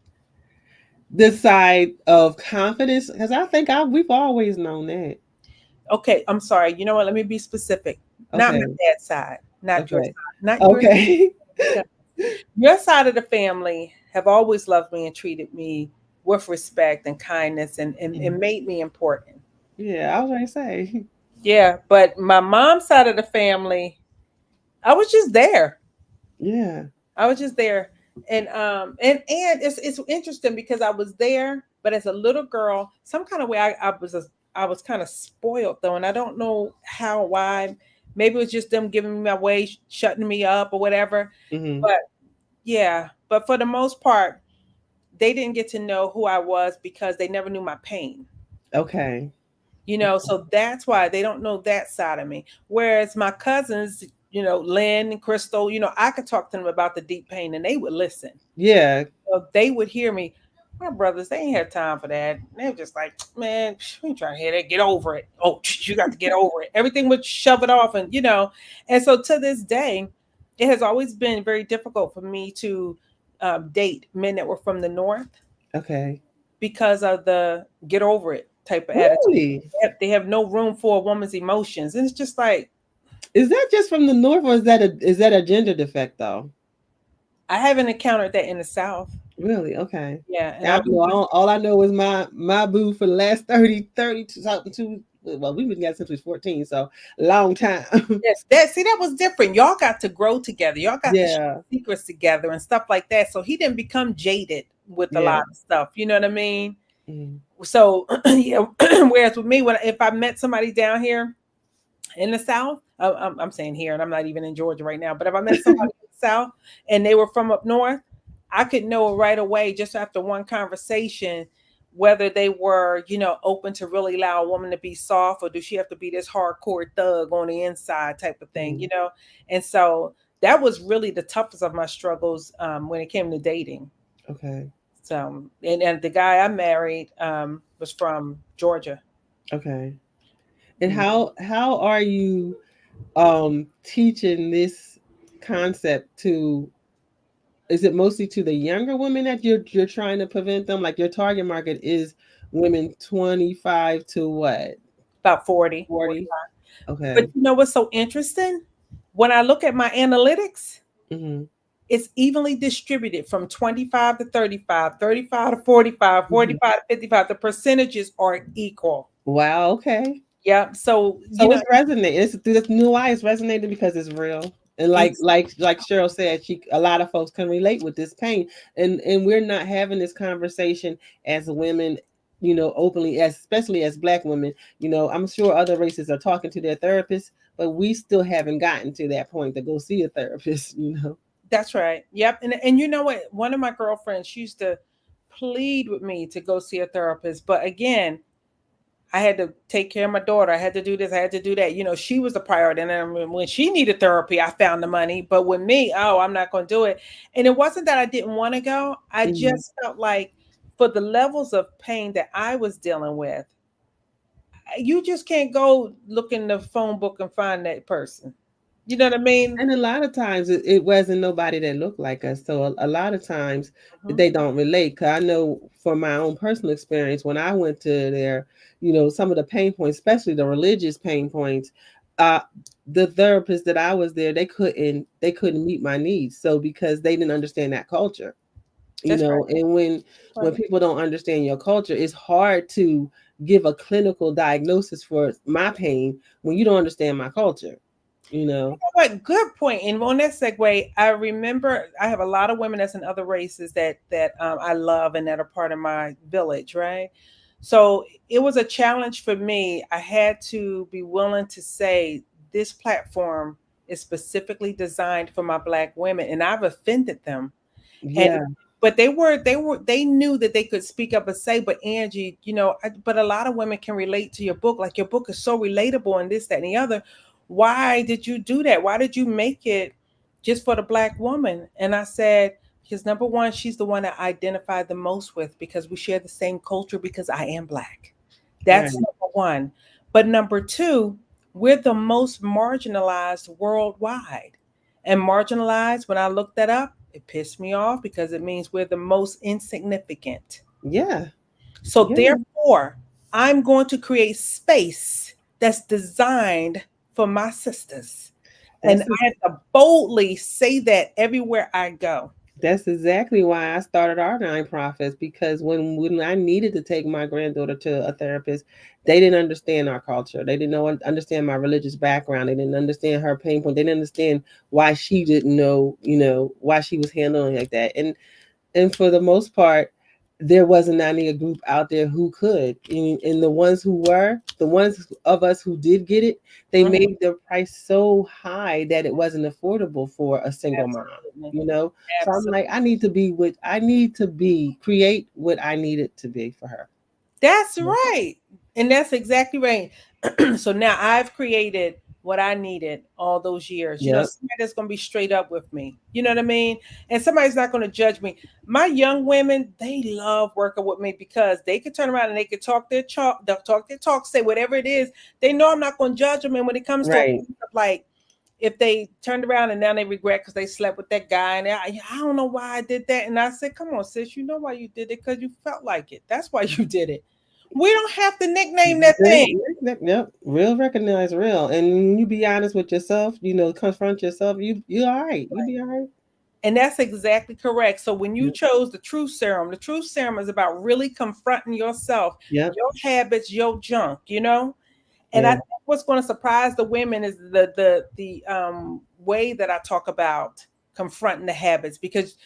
This side of confidence, because I think we've always known that. Okay, I'm sorry. You know what? Let me be specific. Not my Okay. dad's side, not your Okay. side, not your side, Okay. because your side of the family have always loved me and treated me with respect and kindness and made me important. Yeah, I was gonna say. Yeah, but my mom's side of the family, I was just there. Yeah. I was just there. And it's interesting because I was there, but as a little girl, some kind of way I was kind of spoiled though, and I don't know how why. Maybe it was just them giving me my way, shutting me up or whatever. Hmm. But yeah, but for the most part, they didn't get to know who I was because they never knew my pain. Okay. So that's why they don't know that side of me. Whereas my cousins, Lynn and Crystal, I could talk to them about the deep pain and they would listen. Yeah. So they would hear me. My brothers, they ain't have time for that. They were just like, man, we ain't trying to hear that. Get over it. Oh, you got to get over it. Everything would shove it off. And so to this day, it has always been very difficult for me to date men that were from the North Okay. because of the get over it type of attitude. Really? They have no room for a woman's emotions. And it's just like, Is that just from the north, or is that a gender defect though? I haven't encountered that in the South. Really? Okay. Yeah. And Yeah, I I'll be know, all I know is my boo for the last 30 something two. Well, we've been together since we was 14, so long time. yes, that was different. Y'all got to grow together. Y'all got to share Yeah. secrets together and stuff like that. So he didn't become jaded with a Yeah. lot of stuff. You know what I mean? Mm. So yeah. Whereas with me, if I met somebody down here in the South, I'm saying here, and I'm not even in Georgia right now. But if I met somebody in the South and they were from up north, I could know right away just after one conversation whether they were, open to really allow a woman to be soft or do she have to be this hardcore thug on the inside type of thing. Mm. And so that was really the toughest of my struggles when it came to dating. Okay. So, and the guy I married was from Georgia. Okay. And Mm. how are you teaching this concept to, is it mostly to the younger women that you're trying to prevent them? Like, your target market is women 25 to what? About 40, 40. 40? But Okay. you know what's so interesting? When I look at my analytics, Mm-hmm. it's evenly distributed from 25 to 35, 35 to 45, Mm-hmm. 45 to 55. The percentages are equal. Wow. Okay. Yeah. So, So it's resonating. It's this new why it's resonating because it's real. And ex- like Cheryl said, she a lot of folks can relate with this pain. And we're not having this conversation as women, openly, as especially as Black women. I'm sure other races are talking to their therapists, but we still haven't gotten to that point to go see a therapist. that's right. Yep. And you know what? One of my girlfriends, she used to plead with me to go see a therapist. But again, I had to take care of my daughter. I had to do this. I had to do that. She was the priority. And then when she needed therapy, I found the money. But with me, oh, I'm not going to do it. And it wasn't that I didn't want to go. I Hmm. just felt like for the levels of pain that I was dealing with, you just can't go look in the phone book and find that person. You know what I mean? And a lot of times it wasn't nobody that looked like us. So a lot of times Mhm. they don't relate. Cause I know from my own personal experience when I went to their, some of the pain points, especially the religious pain points, uh, the therapists that I was there, they couldn't meet my needs. So because they didn't understand that culture, That's right. and when Right. people don't understand your culture, it's hard to give a clinical diagnosis for my pain when you don't understand my culture, you know. What good point. And on that segue, I remember I have a lot of women that's in other races that I love and that are part of my village, right? So it was a challenge for me. I had to be willing to say this platform is specifically designed for my Black women, and I've offended them. And Yeah. but they knew that they could speak up and say, but Angie, but a lot of women can relate to your book. Like your book is so relatable and this, that, and the other. Why did you do that? Why did you make it just for the Black woman? And I said, because number one, she's the one that I identify the most with because we share the same culture because I am Black. Right. That's number one. But number two, we're the most marginalized worldwide. And marginalized, when I looked that up, it pissed me off because it means we're the most insignificant. Yeah. So Yeah. therefore, I'm going to create space that's designed for my sisters. And That's I have to boldly say that everywhere I go. that's exactly why I started our nonprofits, because when I needed to take my granddaughter to a therapist, they didn't understand our culture. They didn't understand my religious background. They didn't understand her pain point. They didn't understand why she didn't know, why she was handling like that. And for the most part, there wasn't any a group out there who could. And the ones who were, the ones of us who did get it, they Mhm. made the price so high that it wasn't affordable for a single mom. Absolutely. You know, so I'm Absolutely. like, I need to be create what I needed to be for her. That's right. And that's exactly right. So now I've created what I needed all those years. Yep. Somebody that's going to be straight up with me. You know what I mean? And somebody's not going to judge me. My young women, they love working with me because they can turn around and they can talk their talk, they'll talk their talk, say whatever it is. They know I'm not going to judge them. And when it comes to a Right. point of like, if they turned around and now they regret because they slept with that guy and I don't know why I did that. And I said, come on, sis, you know why you did it because you felt like it. That's why you did it. We don't have to nickname that thing. Yep. Real recognize real. And you be honest with yourself, confront yourself, you all right. You be all right. And that's exactly correct. So when you Yep. chose the truth serum is about really confronting yourself, Yep. your habits, your junk. And I Yeah. think what's going to surprise the women is the way that I talk about confronting the habits because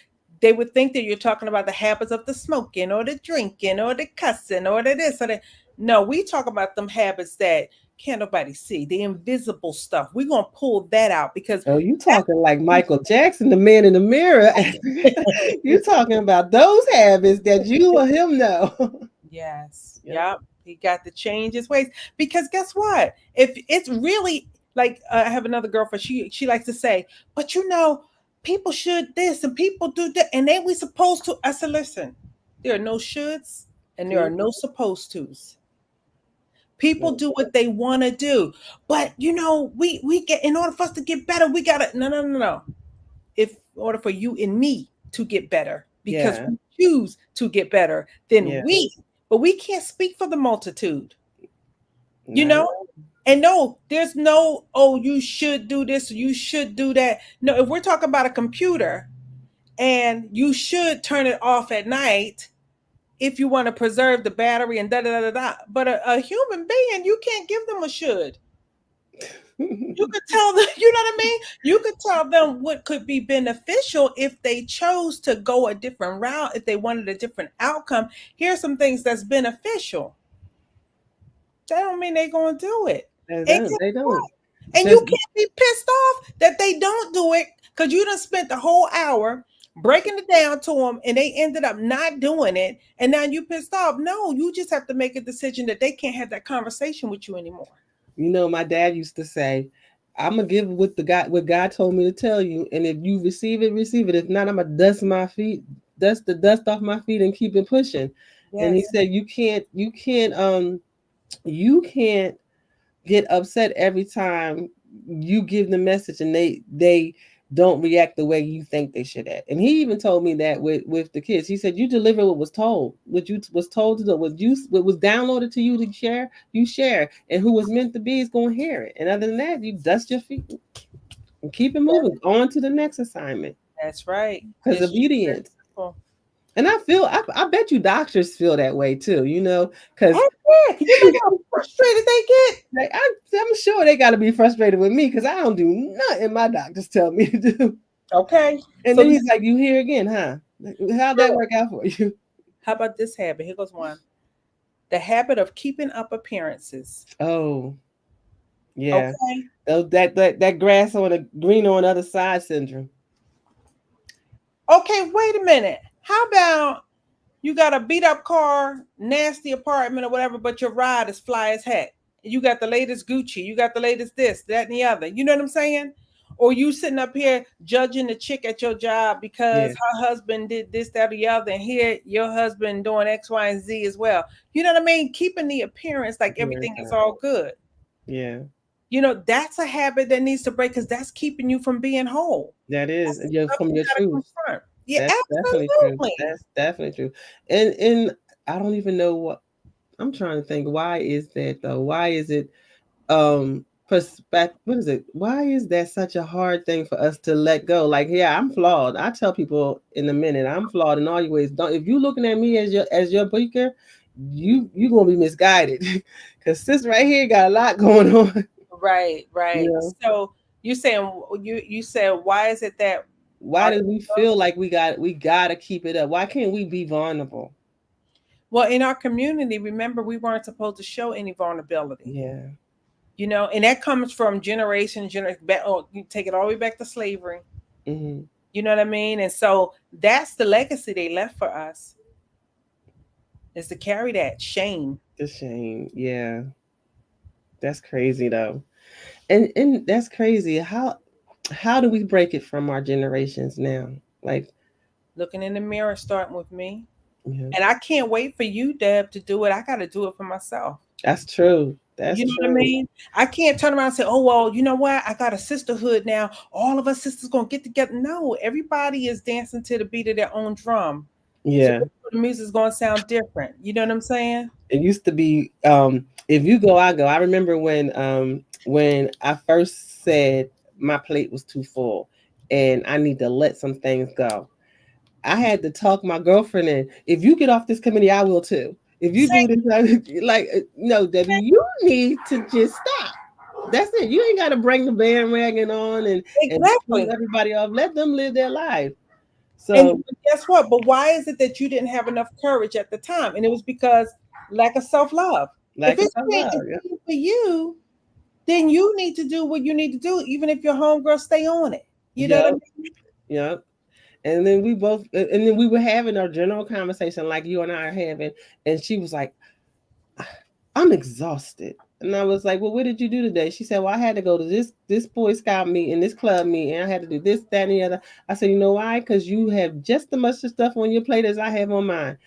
they would think that you're talking about the habits of the smoking or the drinking or the cussing or the this or that. No, we talk about them habits that can't nobody see, the invisible stuff. We're gonna pull that out because Oh, you that's talking like Michael Jackson, the man in the mirror. You talking about those habits that you or him know. yes, Yep. yep. He got to change his ways because guess what? If it's really like I have another girlfriend, she likes to say, but people should this and people do that, and ain't we supposed to? I said, listen, there are no shoulds and there are See? no supposed tos. People Yep. do what they want to do, but we get in order for us to get better, we gotta no. If in order for you and me to get better because Yeah. we choose to get better then Yeah. we but we can't speak for the multitude you Not at know all. And no, there's no, oh, you should do this, you should do that. No, if we're talking about a computer and you should turn it off at night if you want to preserve the battery and da da da da da. But a human being, you can't give them a should. You could tell them, you know what I mean? You could tell them what could be beneficial if they chose to go a different route, if they wanted a different outcome. Here's some things that's beneficial. That don't mean they're gonna do it. They And don't. guess They what? don't. And you Just can't be pissed off that they don't do it because you done spent the whole hour breaking it down to them and they ended up not doing it. And now you pissed off. No, you just have to make a decision that they can't have that conversation with you anymore. my dad used to say, "I'm gonna give what God told me to tell you, and if you receive it, receive it. If not, I'm gonna dust the dust off my feet, and keep it pushing." And he Yes, said, you can't get upset every time you give the message and they don't react the way you think they should act. And he even told me that with the kids. He said, you deliver what was told, what you was told to do, what was downloaded to you to share, you share, and who was meant to be is going to hear it. And other than that, you dust your feet and keep it moving on to the next assignment, that's right. because It's very obedience. simple. And I bet you doctors feel that way too, because Heck yeah. Can you imagine how frustrated they get? like I'm sure they got to be frustrated with me because I don't do nothing my doctors tell me to do. Okay. And So then you he's like, "You here again, huh? How'd that work out for you?" how about this habit? Here goes one. The habit of keeping up appearances. Oh, yeah. Okay. That grass on the green on the other side syndrome. Okay, wait a minute. How about you got a beat up car, nasty apartment or whatever, but your ride is fly as heck. You got the latest Gucci, you got the latest this, that, and the other. You know what I'm saying? Or you sitting up here judging the chick at your job because Yeah, her husband did this, that, or the other, and here your husband doing X, Y, and Z as well. You know what I mean? Keeping the appearance like appearance everything is high. all good. Yeah, That's a habit that needs to break because that's keeping you from being whole. that That's is. the And you're stuff from you your gotta truth. confront. Yeah, That's definitely true. absolutely. That's definitely true. And I don't even know what I'm trying to think. Why is that though? Why is it perspective, what is it, why is that such a hard thing for us to let go? Like, yeah, I'm flawed. I tell people in a minute, I'm flawed in all your ways. Don't, if you looking at me as your beaker, you gonna be misguided because sis right here got a lot going on. Right, you right. know So you saying you said why is it that why our do we feel like we gotta keep it up? Why can't we be vulnerable? well in our community, remember we weren't supposed to show any vulnerability. Yeah. And that comes from generation back. Oh, you take it all the way back to slavery. Hmm. You know what I mean? And so that's the legacy they left for us is to carry that shame. The shame. Yeah, that's crazy though. And that's crazy. How do we break it from our generations now? Like, Looking in the mirror, starting with me. yeah. And I can't wait for you, Deb, to do it. I got to do it for myself. That's true. That's You know what I true. mean? I can't turn around and say, "Oh well, you know what? I got a sisterhood now. All of us sisters gonna get together." No, everybody is dancing to the beat of their own drum. So Yeah. the music's gonna sound different. You know what I'm saying? It used to be if you go, I go. I remember when I first said my plate was too full and I need to let some things go. I had to talk my girlfriend in. If you get off this committee, I will too. If you Say do this, like no, Debbie, you need to just stop. That's it. You ain't got to bring the bandwagon on and pull exactly. everybody off. Let them live their life. And So guess what? But why is it that you didn't have enough courage at the time? And it was because lack of self love. If like it's it's our meant love. to be for you, then you need to do what you need to do, even if your homegirl stay on it. You know what I Yep. mean? Yep. And then we were having our general conversation like you and I are having, and she was like, I'm exhausted. And I was like, well, what did you do today? She said, well, I had to go to this Boy Scout meeting, this club meeting, and I had to do this, that, and the other. I said, you know why? Because you have just as much stuff on your plate as I have on mine.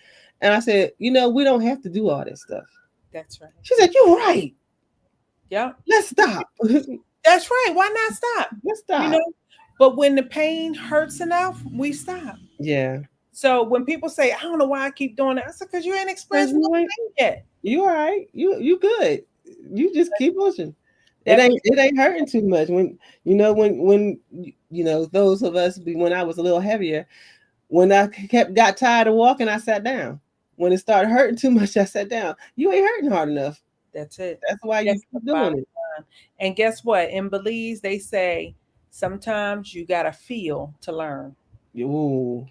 And I said, we don't have to do all this stuff. That's right. She said, you're right. Yep. Let's stop. That's right. Why not stop? Let's You stop. know, but when the pain hurts enough, we stop. Yeah. So when people say, I don't know why I keep doing that, I said, because you ain't Because experienced no you ain't, pain yet. you all right. You good. You just keep pushing. It That ain't it ain't hurting too much when those of us when I was a little heavier, when I got tired of walking, I sat down. When it started hurting too much, I sat down. You ain't hurting hard enough. that's it. That's why you That's the keep bottom doing it. line. And guess what? In Belize, they say sometimes you gotta feel to learn. Ooh,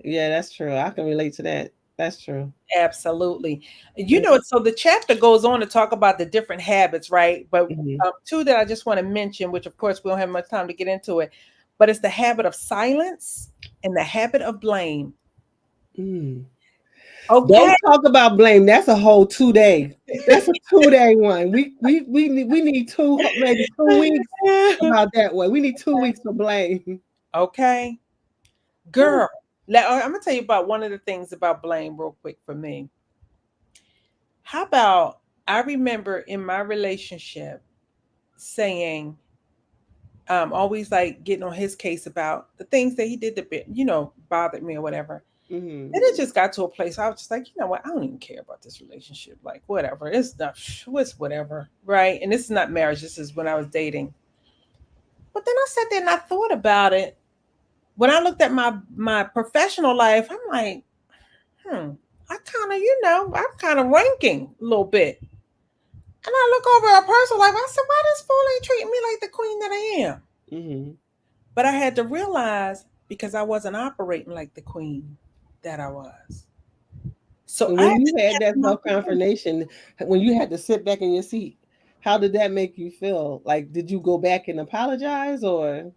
yeah, that's true. I can relate to that. That's true. Absolutely. So the chapter goes on to talk about the different habits, right? But Mm-hmm. two that I just want to mention, which of course we don't have much time to get into it, but it's the habit of silence and the habit of blame. Mm. Okay. Don't talk about blame. That's a whole 2 day. That's a 2 day one. We need maybe 2 weeks about that one. We need 2 weeks for blame. Okay. Whew. Girl, I'm going to tell you about one of the things about blame, real quick, for me. How about I remember in my relationship saying, always like getting on his case about the things that he did that, bothered me or whatever. Mm-hmm. And it just got to a place I was just like, you know what? I don't even care about this relationship. Like, whatever. It's whatever. Right. And this is not marriage. This is when I was dating. But then I sat there and I thought about it. When I looked at my professional life, I'm like, I kind of, I'm kind of ranking a little bit. And I look over a personal life. I said, why this fool ain't treating me like the queen that I am? Mm-hmm. But I had to realize because I wasn't operating like the queen that I was. So And I when had to you had test that my self confirmation, when you had to sit back in your seat, how did that make you feel? Like, did you go back and apologize or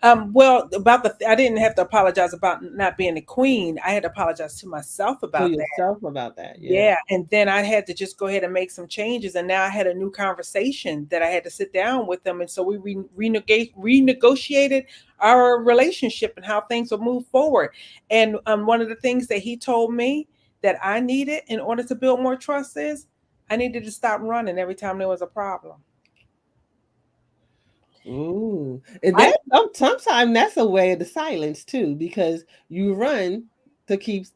Well, about I didn't have to apologize about not being the queen. I had to apologize to myself to about that. yourself about that? Yeah. Yeah, and then I had to just go ahead and make some changes, and now I had a new conversation that I had to sit down with them, and so we renegotiated our relationship and how things would move forward. And one of the things that he told me that I needed in order to build more trust is I needed to stop running every time there was a problem. Ooh. And I that sometimes that's a way of the silence too, because you run to keep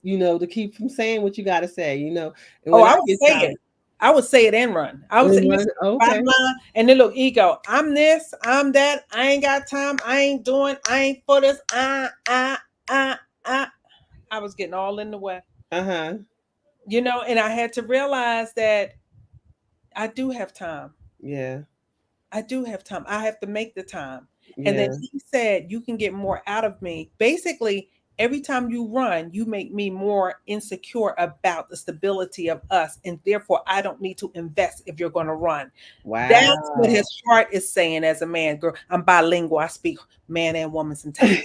from saying what you gotta say. And Oh, when I I would get say tired it. I would say it and run. I would say, and run, listen, okay. bottom line, and then look, ego. I'm this, I'm that. I ain't got time. I ain't doing. I ain't for this. I. I was getting all in the way, Uh-huh. and I had to realize that I do have time. Yeah. I do have time. I have to make the time. And then Yeah. he said, you can get more out of me. Basically, every time you run, you make me more insecure about the stability of us. And therefore, I don't need to invest if you're going to run. That's what his Wow. heart is saying as a man. Girl, I'm bilingual. I speak man and woman sometimes.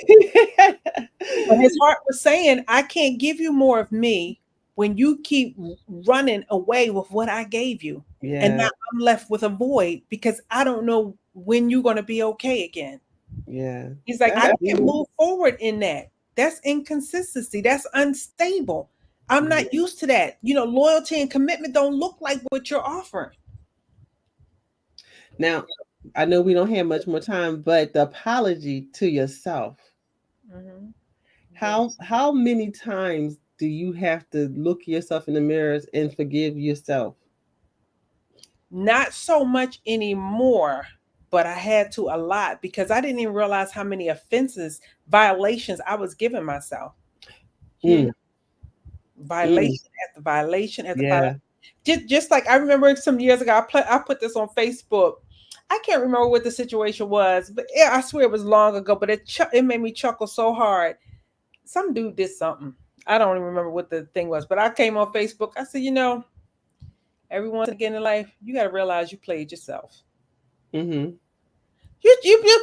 But his heart was saying, I can't give you more of me when you keep running away with what I gave you. And Yeah. now I'm left with a void because I don't know when you're going to be okay again. Yeah. He's like, I That's can't deep. move forward in that. That's inconsistency. That's unstable. I'm Yeah. not used to that. Loyalty and commitment don't look like what you're offering. Now, I know we don't have much more time, but the apology to yourself. Mhm. How Yes. how many times do you have to look yourself in the mirrors and forgive yourself? Not so much anymore, but I had to a lot because I didn't even realize how many offenses, violations I was giving myself. Hmm. Mm, mm, Violation after violation after violation. yeah. Just like I remember some years ago, I put this on Facebook. I can't remember what the situation was, but yeah, I swear it was long ago. But it made me chuckle so hard. Some dude did something. I don't even remember what the thing was, but I came on Facebook. I said, every once again in life, you got to realize you played yourself. Mm-hmm. You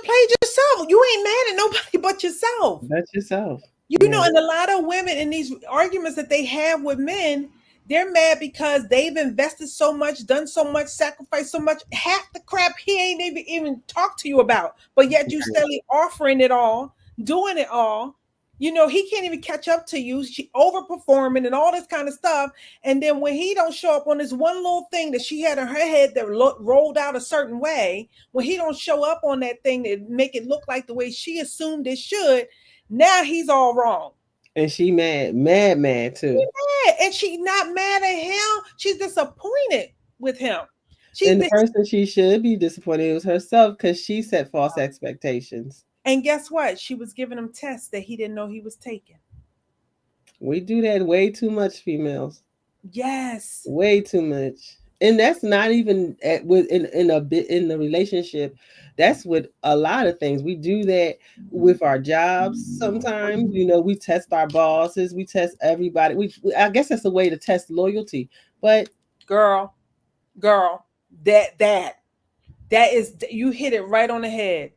played yourself. You ain't mad at nobody but yourself. That's yourself. Yeah. And a lot of women in these arguments that they have with men, they're mad because they've invested so much, done so much, sacrificed so much. Half the crap he ain't even talked to you about, but yet you steadily offering it all, doing it all. He can't even catch up to you. She overperforming and all this kind of stuff. And then when he don't show up on this one little thing that she had in her head that rolled out a certain way, when he don't show up on that thing that make it look like the way she assumed it should, now he's all wrong. And she mad too. Yeah, and she's not mad at him. She's disappointed with him. And the person she should be disappointed was herself because she set false expectations. and guess what? She was giving him tests that he didn't know he was taking. We do that way too much, females. Yes, Way too much. And that's not even in a bit in the relationship. That's with a lot of things. We do that with our jobs sometimes. We test our bosses, we test everybody. I guess that's a way to test loyalty. But girl, girl, that is, you hit it right on the head.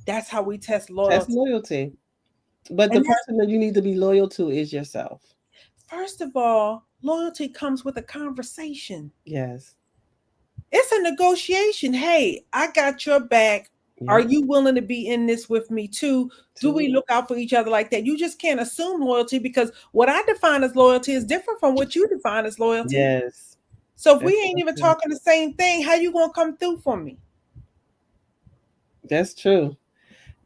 That's how we test test loyalty. loyalty. But the And that's, person that you need to be loyal to is yourself. first of all, loyalty comes with a conversation. Yes. It's a negotiation. Hey, I got your back. Are Yep. you willing to be in this with me too? Do we Too. look out for each other like that? You just can't assume loyalty, because what I define as loyalty is different from what you define as loyalty. Yes. So if we That's ain't so even true. talking the same thing, how you gonna come through for me? That's true.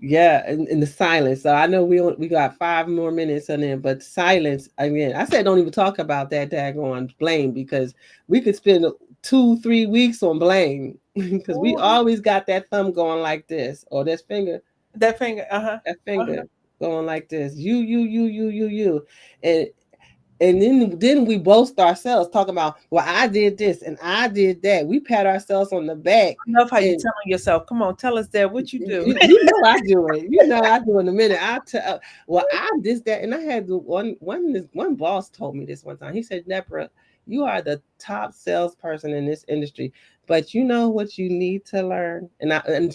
Yeah, in the silence. So I know we got 5 more minutes on there, but silence again. I said don't even talk about that daggone blame because we could spend 2-3 weeks on blame because we Ooh, always got that thumb going like this or that finger, that uh-huh. finger going like this. You, and then we boast ourselves talking about, well, I did this and I did that. We pat ourselves on the back. I love how you And telling yourself. Come on, tell us that what you do. you know I do it. You know I do in a minute. I tell well I this that and I had one boss told me this one time. He said, Deborah, you are the top salesperson in this industry, but you know what you need to learn. And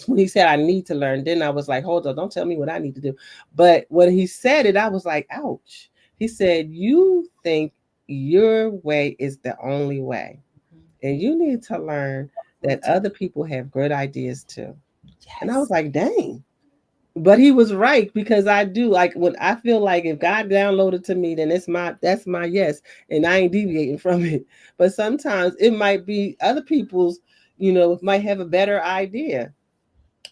when he said I need to learn, then I was like, hold on, don't tell me what I need to do. But when he said it, I was like, ouch. He said, you think your way is the only way, and you need to learn that other people have good ideas too. And I was Yes. like, dang. But he was right because I do like when I feel like if God downloaded to me, then that's my yes. And I ain't deviating from it. But sometimes it might be other people's, might have a better idea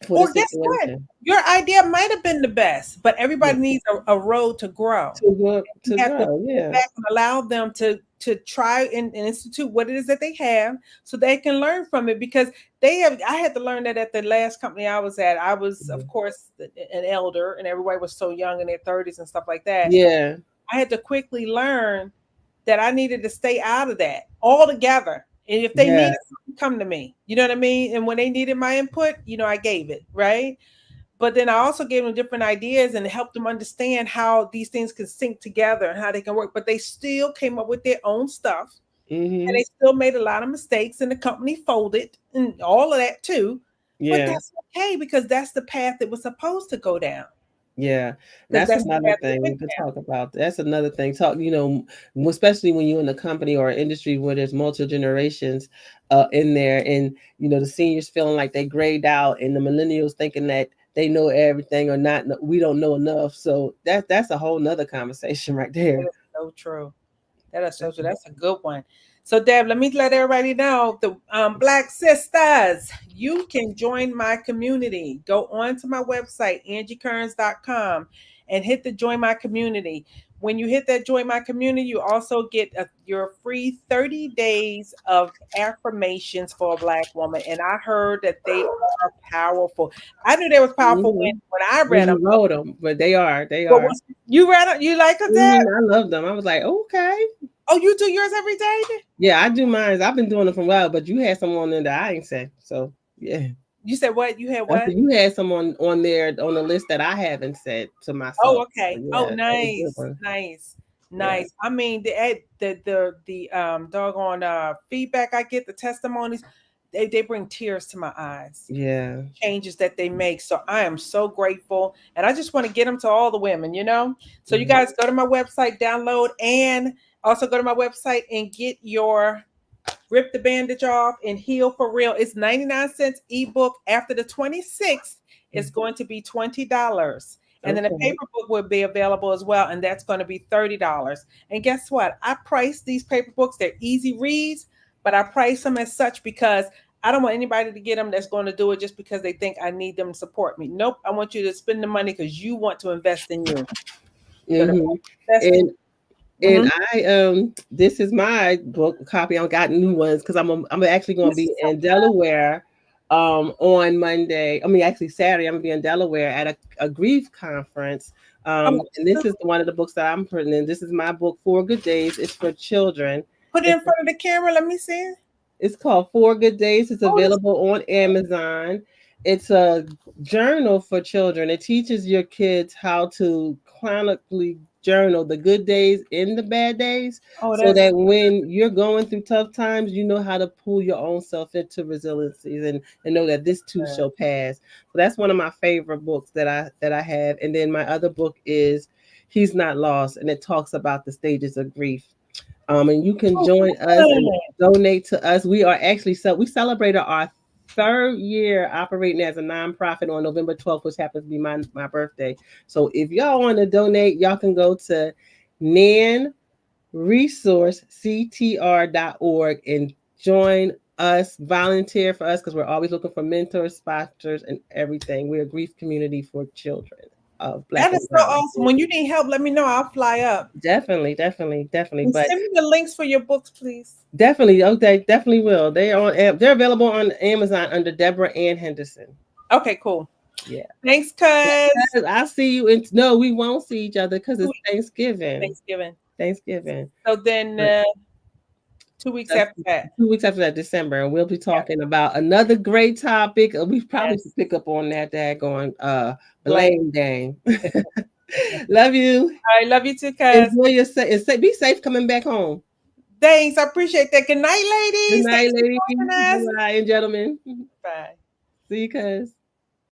for the Or guess what? situation. Your idea might have been the best, but Yeah. everybody needs a road to grow. You To have to grow. sit Yeah. back and allow them to try and institute what it is that they have, so they can learn from it. Because I had to learn that at the last company I was at. I was, of Mhm. course, an elder, and everybody was so young in their 30s and stuff like that. Yeah. I had to quickly learn that I needed to stay out of that altogether. And if they Yeah. needed something, come to me. You know what I mean? And when they needed my input, I gave it, right? But then I also gave them different ideas and helped them understand how these things can sync together and how they can work. But they still came up with their own stuff, and Hmm. they still made a lot of mistakes, and the company folded and all of that too. But Yeah. that's okay, because that's the path that was supposed to go down. Yeah, Because that's that's the another path that thing we went could down. talk about. That's another thing. Especially when you're in a company or an industry where there's multi generations in there, and the seniors feeling like they grayed out, and the millennials thinking that they know everything or not. We don't know enough. So that's a whole nother conversation right That there. is so true. That is so true. That's a good one. So, Deb, let me let everybody know the Black Sisters, you can join my community. Go on to my website, angiekearns.com, and hit the join my community. When you hit that join my community, you also get your free 30 days of affirmations for a Black woman. And I heard that they are powerful. I knew they was powerful Hmm. when I When read them. you wrote them, but they But are. once you read them, you like them, Deb? I love them. I was like, okay. Oh, you do yours every day? Yeah, I do mine. I've been doing it for a while, but you had someone in that I ain't say. So yeah. You said what? You had I what? said you had someone on there on the list that I haven't said to Oh, myself. So okay. Oh, yeah, that was a good nice, one. nice, Yeah, nice. I mean, the doggone feedback I get, the testimonies, they bring tears to my eyes. yeah. Changes that they make. So I am so grateful, and I just want to get them to all the women. So you Mhm. guys go to my website, download, and also go to my website and get your Rip the Bandage Off and Heal for Real. It's 99 cents ebook. After the 26th, it's going to be $20. And then the Okay. paper book will be available as well, and that's going to be $30. And guess what? I price these paper books. They're easy reads, but I price them as such because I don't want anybody to get them that's going to do it just because they think I need them to support me. Nope. I want you to spend the money because you want to invest in you. So the Hmm. best thing. And And Mhm. I this is my book copy. I've got new ones because I'm actually going to This be is so in Delaware on Monday. I mean, actually Saturday. I'm gonna be in Delaware at a grief conference. um, And this is one of the books that I'm putting in. This is my book, Four Good Days. It's for children. put it It's in front of the camera. Let me see it. it's called Four Good Days. It's Oh, this. available on Amazon. It's a journal for children. It teaches your kids how to chronically journal the good days and the bad days Oh, so that's that when you're going through tough times, you know how to pull your own self into resiliencies and know that this too good. shall pass. So that's one of my favorite books that I have. And then my other book is He's Not Lost, and it talks about the stages of grief. And you can Oh, join us and good. donate to us. We are actually we celebrated our third year operating as a nonprofit on November 12th, which happens to be my birthday. So if y'all want to donate, y'all can go to nanresourcectr.org and join us, volunteer for us because we're always looking for mentors, sponsors, and everything. We're a grief community for children of Black That and is so Brown. awesome. When you need help, let me know. I'll fly up. Definitely, definitely, definitely. And But send me the links for your books, please. definitely, okay, definitely will. They're available on Amazon under Deborah and Henderson. Okay, cool. Yeah. Thanks, cuz. I'll see you in no, we won't see each other because it's Thanksgiving. Thanksgiving. Thanksgiving. So then But 2 weeks that's after that. 2 weeks after that, December, and we'll be Yeah. talking about another great topic. We probably Yes. should pick up on that daggone Blame. blame game. All Love you. right. Love you too, cuz. Enjoy your be safe coming back home. Thanks. I appreciate that. Good night, Good ladies. night, Thanks for ladies. joining us. Bye, and gentlemen. Bye. See you, cuz.